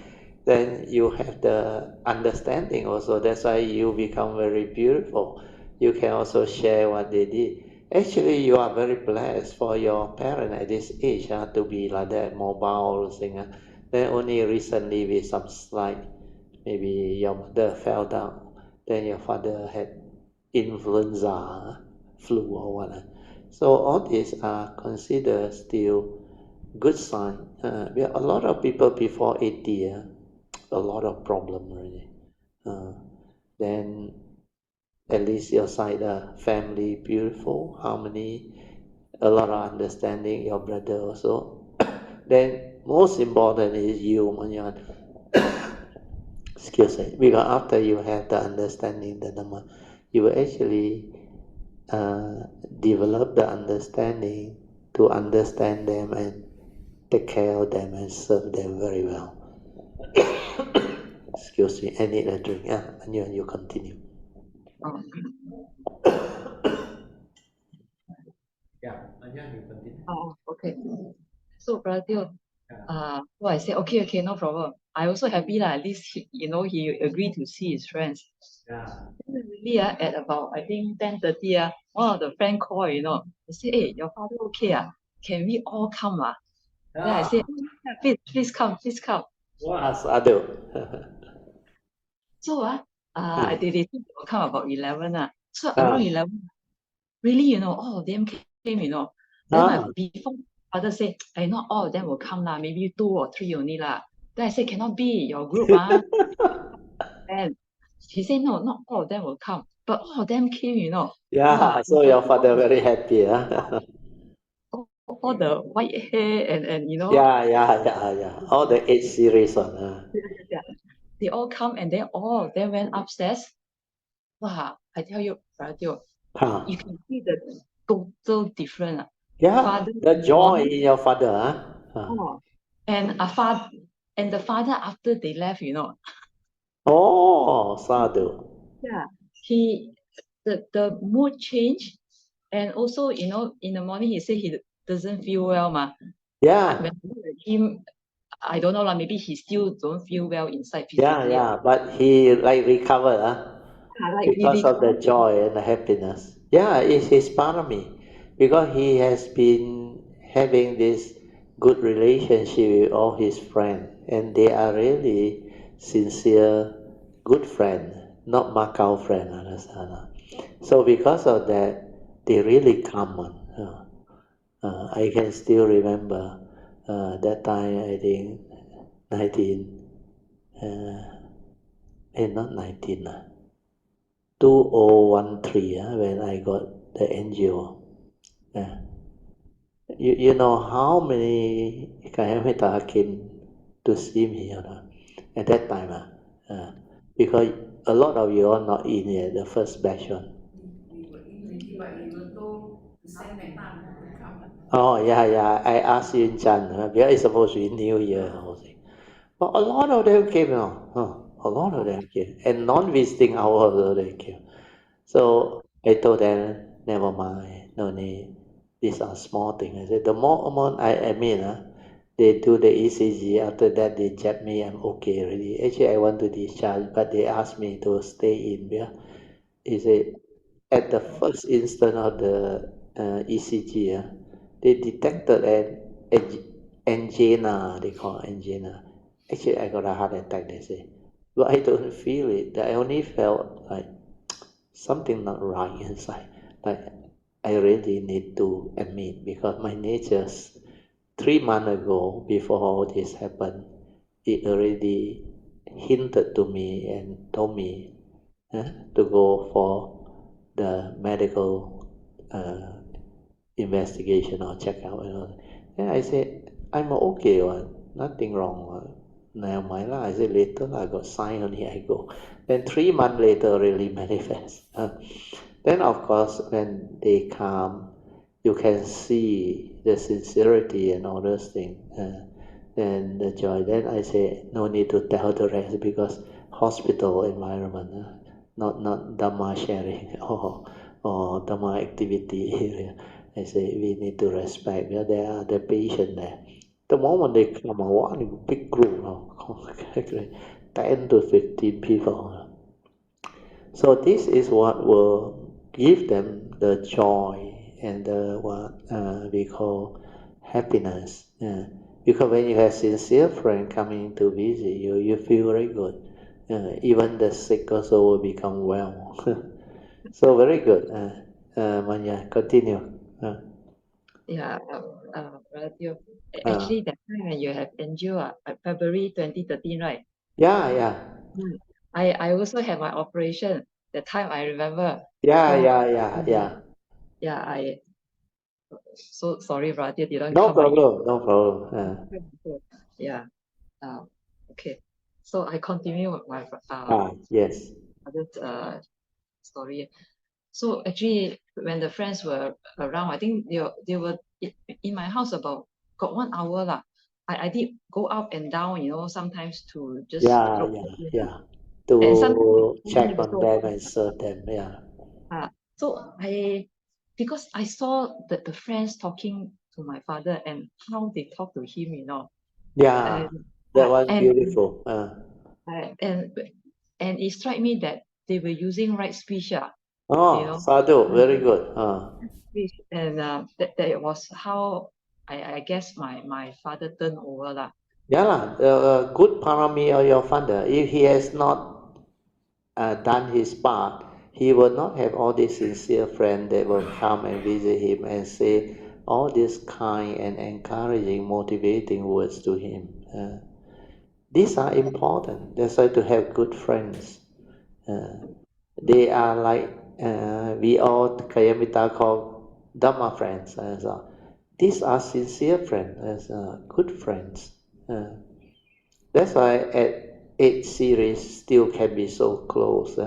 then you have the understanding also. That's why you become very beautiful. You can also share what they did. Actually, you are very blessed for your parent at this age to be like that, mobile thing. Then only recently with some slight, maybe your mother fell down, then your father had influenza, flu or what. So all these are considered still good sign. A lot of people before 80, a lot of problem already. Then at least your side, family beautiful, harmony, a lot of understanding. Your brother also. Then most important is you, Mun Yuen. Excuse me. Because after you have the understanding the Dhamma, you will actually develop the understanding to understand them and take care of them and serve them very well. Excuse me, I need a drink. And you continue. You continue. Okay. So brother, I said okay, no problem. I also happy at least he agreed to see his friends. Really at about I think 10:30 one of the friend call, they say, hey, your father okay can we all come Then I said, please come. Sadhu. So they think they will come about 11 So around 11, really all of them came, Then before father said, not all of them will come maybe 2 or 3 only Then I said, cannot be your group And he said, no, not all of them will come, but all of them came, So your father very happy, all the white hair and Yeah. All the 8 series one. yeah, they all come and then all of them went upstairs. Wow, I tell you, Brother Teo, Huh. you can see the total difference. Yeah, Father the in the joy morning, in your father, huh? oh, and the father after they left, Oh, sadhu. yeah, he the mood change, and also in the morning he said he doesn't feel well, ma. Yeah, When I look at him, I don't know lah. Maybe he still don't feel well inside physically. yeah. But he like recovered, Like he because of the recovered. joy and the happiness. Yeah, it's his parami, because he has been having this good relationship with all his friends, and they are really sincere, good friend, not Macau friend, understand? So because of that, they really come on. I can still remember that time. I think 19, not 19, 2013, when I got the NGO. You know how many Kayamita came to see me at that time? Because a lot of you are not in yet, the first batch one. We were in already, but we were told to send metta to come. Oh, yeah. I asked Yun Chan, because it's supposed to be New Year. But a lot of them came, a lot of them came. And non-visiting hours also they came. So I told them, never mind, no need. These are small things. I said, the more amount I admit, they do the ECG, after that they jab me, I'm okay already. Actually, I want to discharge, but they asked me to stay in. Yeah. He said, at the first instant of the ECG, they detected angina, they call it angina. Actually, I got a heart attack, they say. But I don't feel it. I only felt like something not right inside. Like I really need to admit, because my nature's 3 months ago, before all this happened, it already hinted to me and told me to go for the medical investigation or checkout and all. And I said, I'm okay, nothing wrong. Never mind lah. I said, later I got sign only, I go. Then 3 months later, really manifest. Then of course, when they come, you can see the sincerity and all those things, and the joy. Then I say, no need to tell the rest, because hospital environment, not Dhamma sharing or Dhamma activity area. I say we need to respect, because there are the patient there. The moment they come, one big group, 10 to 15 people. So this is what will give them the joy and the what we call happiness. Because when you have sincere friend coming to visit you, you feel very good. Even the sick also will become well. So very good. Manya, continue. Yeah, Brother Teo. Actually, that time when you have angio, February 2013, right? Yeah. I also had my operation. That time I remember. Yeah. Yeah, so sorry, Brother Teo didn't No come. problem. No problem. Yeah. Okay. So I continue with my Yes. other story. So actually, when the friends were around, I think they were in my house got 1 hour lah. I did go up and down, sometimes to just look at them. Yeah. And sometimes To they told me check on also. them and serve them. Yeah. So because I saw the friends talking to my father and how they talk to him, Yeah. and That was and beautiful. and it struck me that they were using right speech, Oh, sadhu, very good. and that was how I guess my father turned over lah. Yeah lah, good parami of your father. If he has not done his part, he will not have all these sincere friends that will come and visit him and say all these kind and encouraging, motivating words to him. These are important. That's why to have good friends. They are like we all Kayamita call Dhamma friends. So these are sincere friends, good friends. That's why at 8 series still can be so close.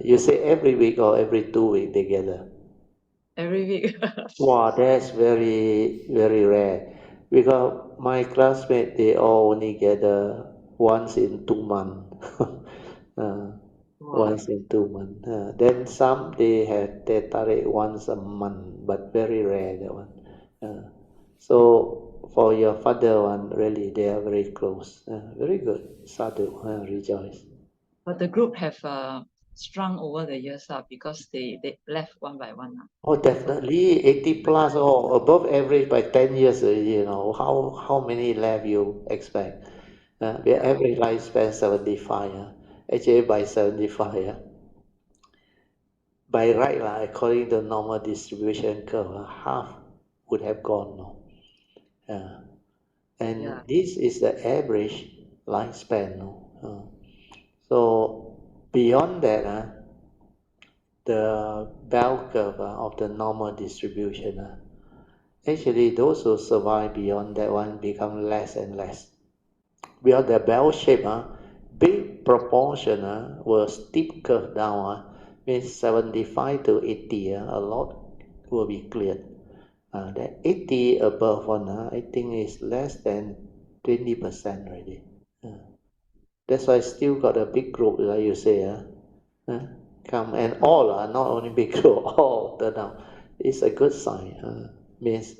You say every week or every 2 weeks together. Every week. Wow, that's very, very rare. Because my classmates, they all only gather once in 2 months. Wow. Once in 2 months. Then some, they have teh tarik once a month, but very rare, that one. So for your father one, really, they are very close. Very good. Sadhu, rejoice. But the group have strung over the years because they left one by one. Oh, definitely 80 plus or above average by 10 years. How many left you expect? The average lifespan 75. Actually, by 75, by right, according to normal distribution curve, half would have gone now. And Yeah. this is the average lifespan. No? So beyond that, the bell curve of the normal distribution, actually those who survive beyond that one become less and less. Beyond the bell shape, big proportion will steep curve down, means 75 to 80, a lot will be cleared. That 80 above one, I think is less than 20% already. That's why still got a big group, like you say, come and all, not only big group, all turn out. It's a good sign. Means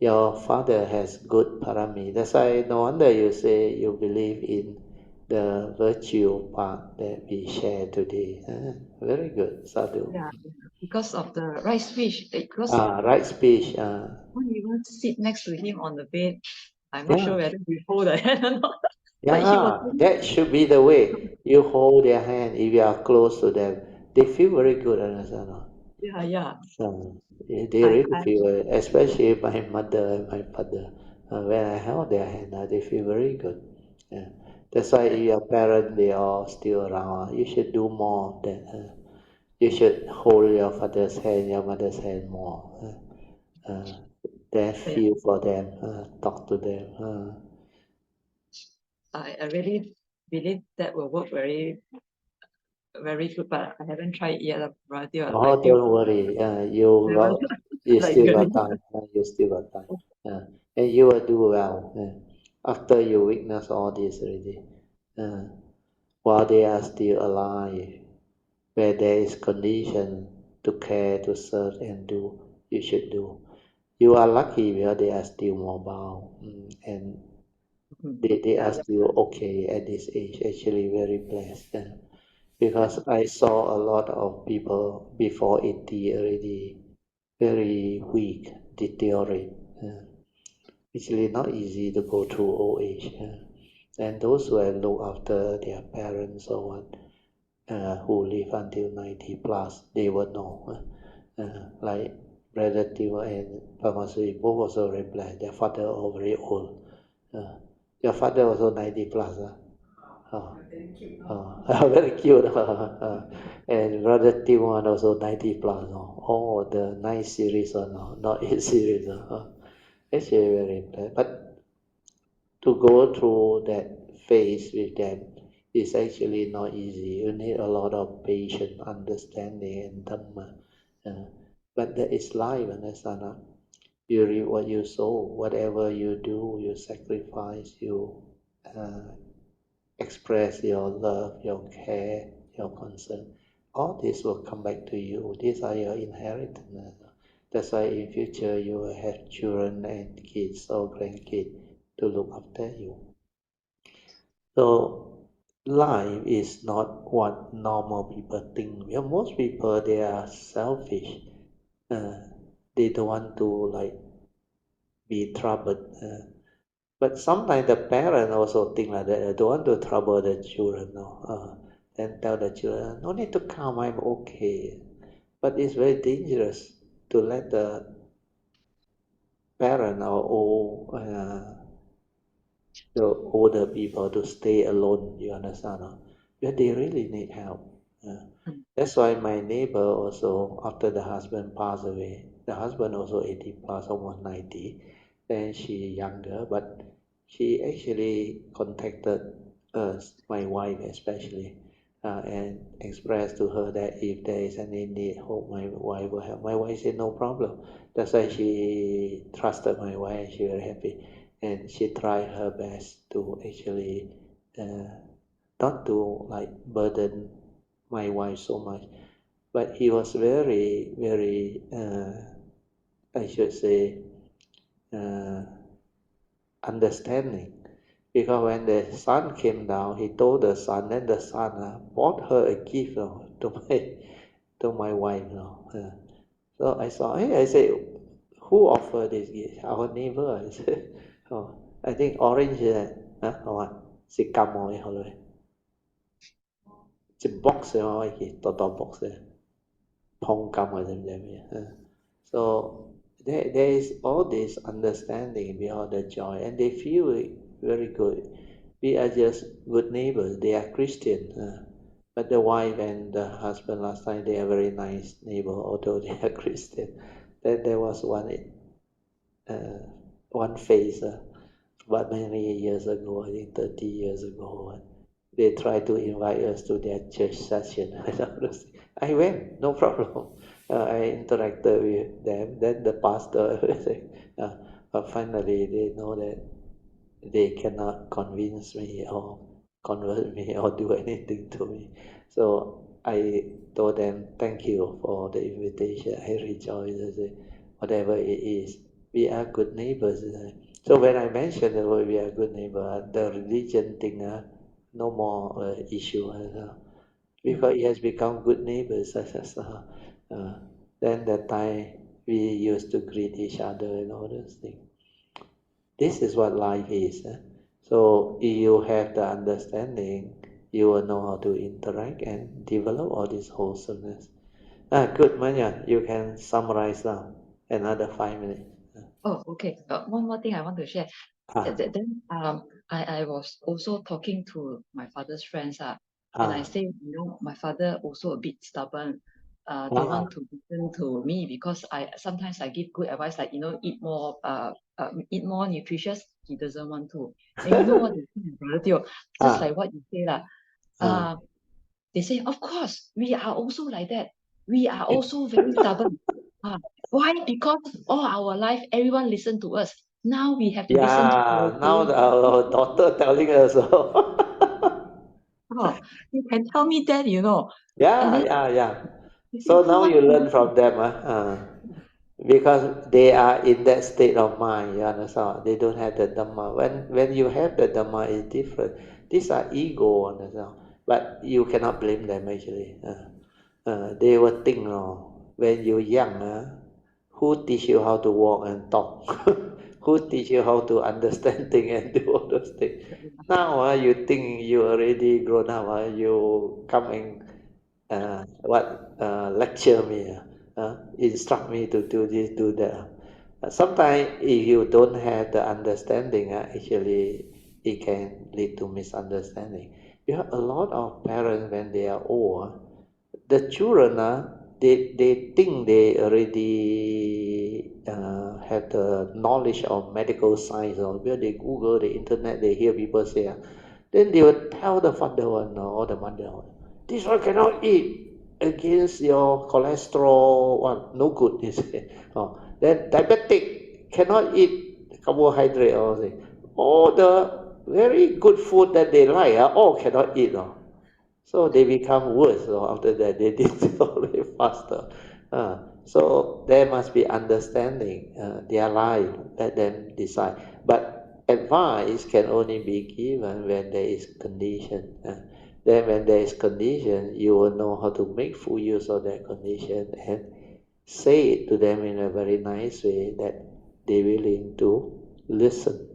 your father has good parami. That's why no wonder you say you believe in the virtue part that we share today. Very good, Sadhu. Yeah. Because of the right speech. Because Right speech. when you want to sit next to him on the bed, I'm not Yeah, sure whether we hold the hand or not. But he was yeah, that should be the way. You hold their hand if you are close to them. They feel very good, understand? yeah. They I really feel, especially my mother and my father, when I held their hand, they feel very good. Yeah. That's why if your parents, they are still around, you should do more of that. You should hold your father's hand, your mother's hand more. Then feel for them, talk to them. I really believe that will work very good, but I haven't tried it yet, brother. I Oh, feel don't worry. never You like still got really. time. You still got time. And you will do well. After you witness all this already. While they are still alive, where there is condition to care, to serve, and do, you should do. You are lucky where they are still mobile, and they are still okay at this age. Actually, very blessed. Because I saw a lot of people before 80 already very weak, deteriorate. It's really not easy to go through old age. And those who have looked after their parents or what, who live until 90 plus, they will know. Like Brother Tio and Pamasui, both also very blessed. Their father all very old. Your father also 90 plus. Oh. Very cute. And Brother Timo also 90 plus. Oh, the 9 series one, not 8 series. Actually very bad. But to go through that phase with them is actually not easy. You need a lot of patience, understanding, and Dhamma. But that is life, understand? You reap what you sow. Whatever you do, you sacrifice, you express your love, your care, your concern. All this will come back to you. These are your inheritance. That's why in future you will have children and kids or grandkids to look after you. So life is not what normal people think. Most people, they are selfish. They don't want to be troubled. But sometimes the parent also think like that. I don't want to trouble the children. No? Then tell the children, no need to come, I'm okay. But it's very dangerous to let the parent or the older people to stay alone. You understand? No? Because they really need help. That's why my neighbor also, after the husband passed away, the husband also 80 plus, almost 90. Then she younger, but she actually contacted us, my wife especially, and expressed to her that if there is any need, hope my wife will help. My wife said no problem. That's why she trusted my wife. She very happy, and she tried her best to actually not to like burden my wife so much. But he was very, very, I should say, understanding. Because when the son came down, he told the son, and the son bought her a gift to my wife. So I saw, hey, I said, who offered this gift? Our neighbor. I said, oh, I think orange. Không ạ? Xì cầm rồi hồi rồi. Chỉ box rồi, to box rồi. Phong cầm rồi them. So there is all this understanding beyond the joy, and they feel very good. We are just good neighbors. They are Christian, but the wife and the husband last time, they are very nice neighbor, although they are Christian. Then there was one phase, but many years ago, I think 30 years ago, they tried to invite us to their church session. I went, no problem. I interacted with them. Then the pastor, but finally they know that they cannot convince me or convert me or do anything to me. So I told them, thank you for the invitation. I rejoice. I say, whatever it is, we are good neighbors. So when I mentioned the word we are good neighbor, the religion thing, no more issue. Because it has become good neighbors. Then that time we used to greet each other and all those things. This is what life is. So if you have the understanding, you will know how to interact and develop all this wholesomeness. Good, Manya. You can summarize now. Another 5 minutes. Oh, okay. One more thing I want to share. Then I was also talking to my father's friends, and I say, my father also a bit stubborn. They want to listen to me because I sometimes give good advice, like eat more nutritious. He doesn't want to. And you know what they say, Brother Teo? Just like what you say lah. They say, of course, we are also like that. We are also very stubborn. Why? Because all our life, everyone listened to us. Now we have to listen to our now our daughter telling us. You can tell me that, Yeah. So now you learn from them, because they are in that state of mind. You understand? They don't have the Dhamma. When you have the Dhamma, it's different. These are ego, understand? But you cannot blame them actually. They will think, when you're young, who teach you how to walk and talk? Who teach you how to understand things and do all those things? Now you think you already grown up, you come and lecture me, instruct me to do this, do that. Sometimes if you don't have the understanding, actually it can lead to misunderstanding. You have a lot of parents when they are old, the children, they think they already have the knowledge of medical science, or where they Google the internet, they hear people say, then they will tell the father one or the mother one, this one cannot eat against your cholesterol one, no good, they say. Then diabetic cannot eat carbohydrate, or say, all the very good food that they like, all cannot eat. So they become worse, after that they deteriorate faster. So there must be understanding their life, let them decide. But advice can only be given when there is condition. Then when there is condition, you will know how to make full use of that condition and say it to them in a very nice way that they're willing to listen.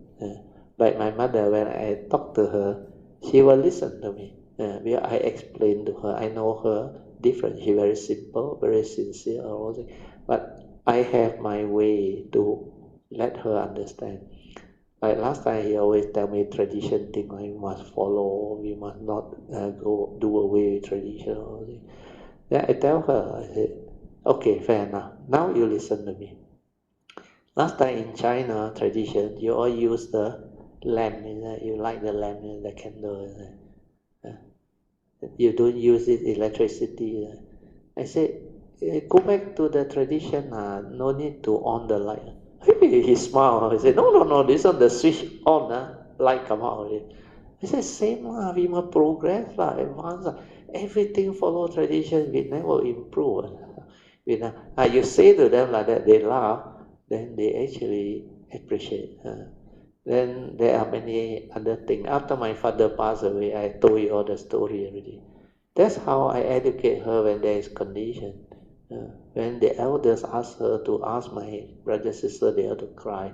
Like my mother, when I talk to her, she will listen to me. Because I explain to her, I know her different. She very simple, very sincere, but I have my way to let her understand. Like last time, he always tell me tradition thing, we must follow, we must not go do away with tradition. Then I tell her, I said, Okay, fair enough. Now you listen to me. Last time in China tradition, you all use the lamp, you light the lamp, the candle. You don't use it electricity. I said, go back to the tradition, no need to on the light. Hey, he smiled. He said, no, this one the switch on, light come out already. I said, same lah, we must progress lah, advance lah. Everything follow tradition, we never improve. You say to them like that, they laugh, then they actually appreciate. Then there are many other things. After my father passed away, I told you all the story already. That's how I educate her when there is condition. When the elders ask her to ask my brother sister, they have to cry.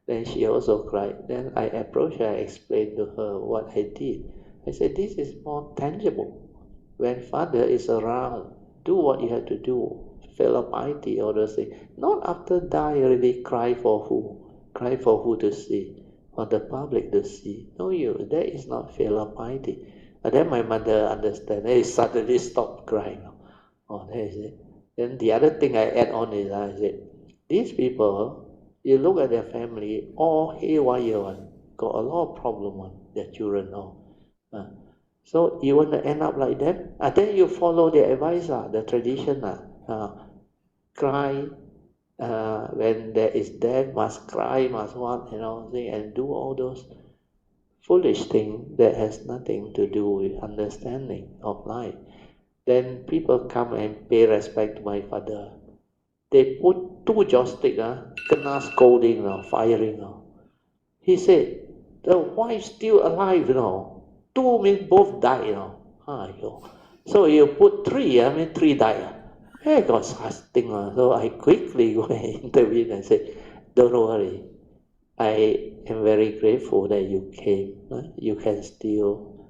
Then she also cried. Then I approached her, I explained to her what I did. I said, this is more tangible. When father is around, do what you have to do. Filial piety, all those things. Not after die already cry for who? Cry for who to see? For the public to see. No, that is not filial piety. And then my mother understand. Then he suddenly stopped crying. Oh, that is it. Then the other thing I add on is I said, these people, you look at their family, all haywire one, got a lot of problem one, their children all. So you want to end up like them? Then you follow their advice, the tradition. Cry when there is death, must cry, must what, and do all those foolish things that has nothing to do with understanding of life. Then people come and pay respect to my father. They put 2 joysticks, kena scolding, firing. He said, the wife still alive, 2 means both die, So you put 3, 3 die. Hey, got such thing. So I quickly go and intervene and say, don't worry. I am very grateful that you came. You can still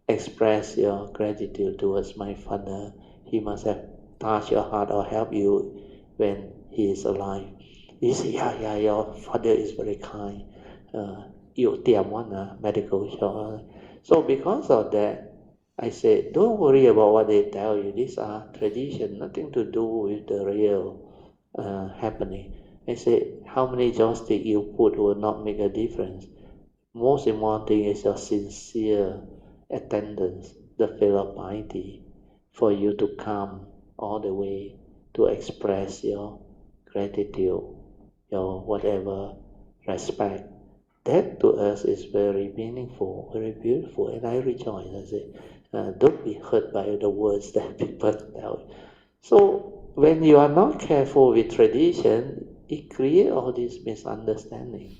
express your gratitude towards my father. He must have touched your heart or helped you when he is alive. He said, yeah, your father is very kind. You one medical shop. So because of that, I said, don't worry about what they tell you. These are tradition, nothing to do with the real happening. I said, how many joysticks you put will not make a difference. Most important thing is your sincere attendance, the filial piety, for you to come all the way to express your gratitude, your whatever respect. That to us is very meaningful, very beautiful, and I rejoice. I say, don't be hurt by the words that people tell you. So when you are not careful with tradition, it creates all this misunderstanding,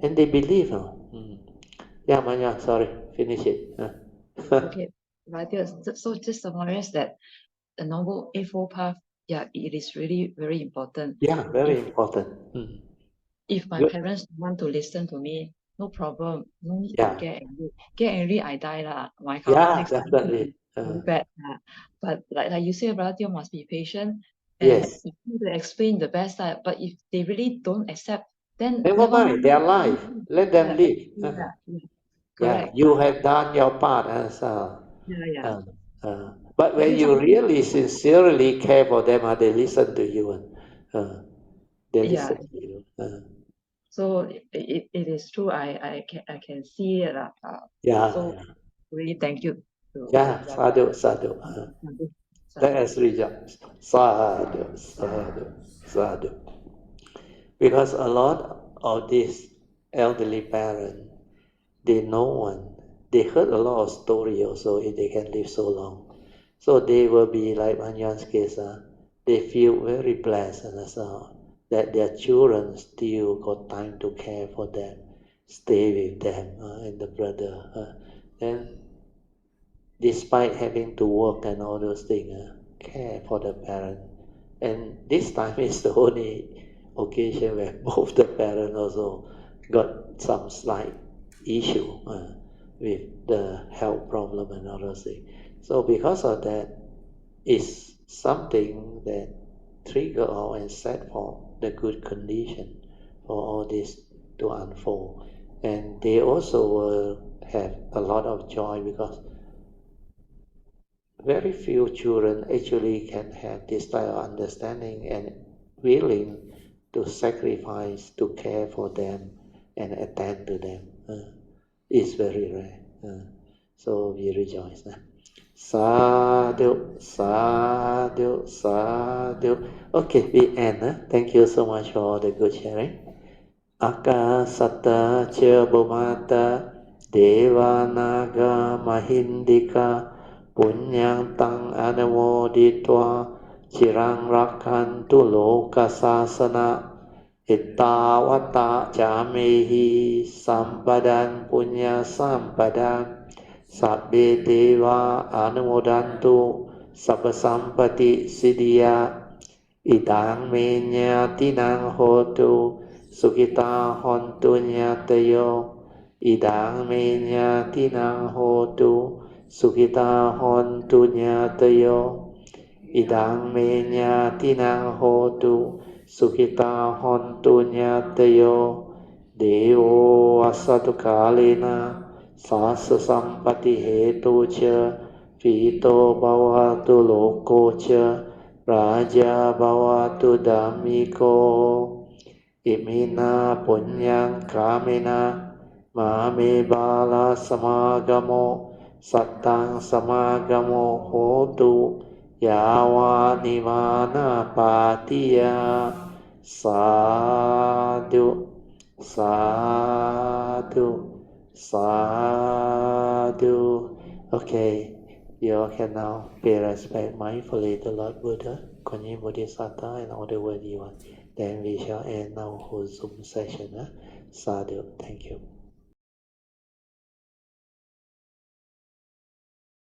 and they believe. Yeah, Manya, sorry, finish it. Okay, right there. So just summarize that the Noble Eightfold Path, it is really very important. Yeah, very important. If my Good. parents want to listen to me, no problem. No need Yeah. to get angry. Get angry, I die lah. My karma Yeah, next time definitely. very bad. But like you say, brother, you must be patient and Yes. you need to explain the best side. But if they really don't accept, then Never mind, their life. Let them live. Yeah, correct. you have done your part as Yeah. but when you really sincerely care for them, they listen to you. They listen to you. So it is true. I can see it. So really thank you. Yeah, sadhu. Let us rejoice. Sadhu. Because a lot of these elderly parents, they know one. They heard a lot of story also if they can live so long. So they will be like Manyan's case. They feel very blessed that their children still got time to care for them, stay with them and the brother. And despite having to work and all those things, care for the parent. And this time is the only occasion where both the parents also got some slight issue with the health problem and all those things. So because of that, it's something that trigger or and set for the good condition for all this to unfold. And they also will have a lot of joy because very few children actually can have this type of understanding and willing to sacrifice to care for them and attend to them. It's very rare. So we rejoice. Sadhu, sadhu, sadhu. Okay, we end. Thank you so much for the good sharing. Akasata cha bhumata devanaga mahindika punyang tang anamoditva chirang rakhantu lokasasana ittavata jamehi sampadan punya sampadan sabbe deva anumodantu sabba sampati siddhya idang menya tinang hotu Sukita hontu nyatayo idang menya tinang hotu Sukita hontu nyatayo idang menya tinang hotu Sukita hontu nyatayo Devo asatu kalena sasa sampati hetu cha Vito bhavatu loko cha Raja bhavatu dhammiko Imina punyang kamena mame bala samagamo sattang samagamo hotu yawa nivana patiya sadhu sadhu sadhu. Okay, you all can now pay respect mindfully to Lord Buddha, Kuan Bodhisattva, and all the worthy ones. Then we shall end our whole Zoom session. Sadhu, thank you.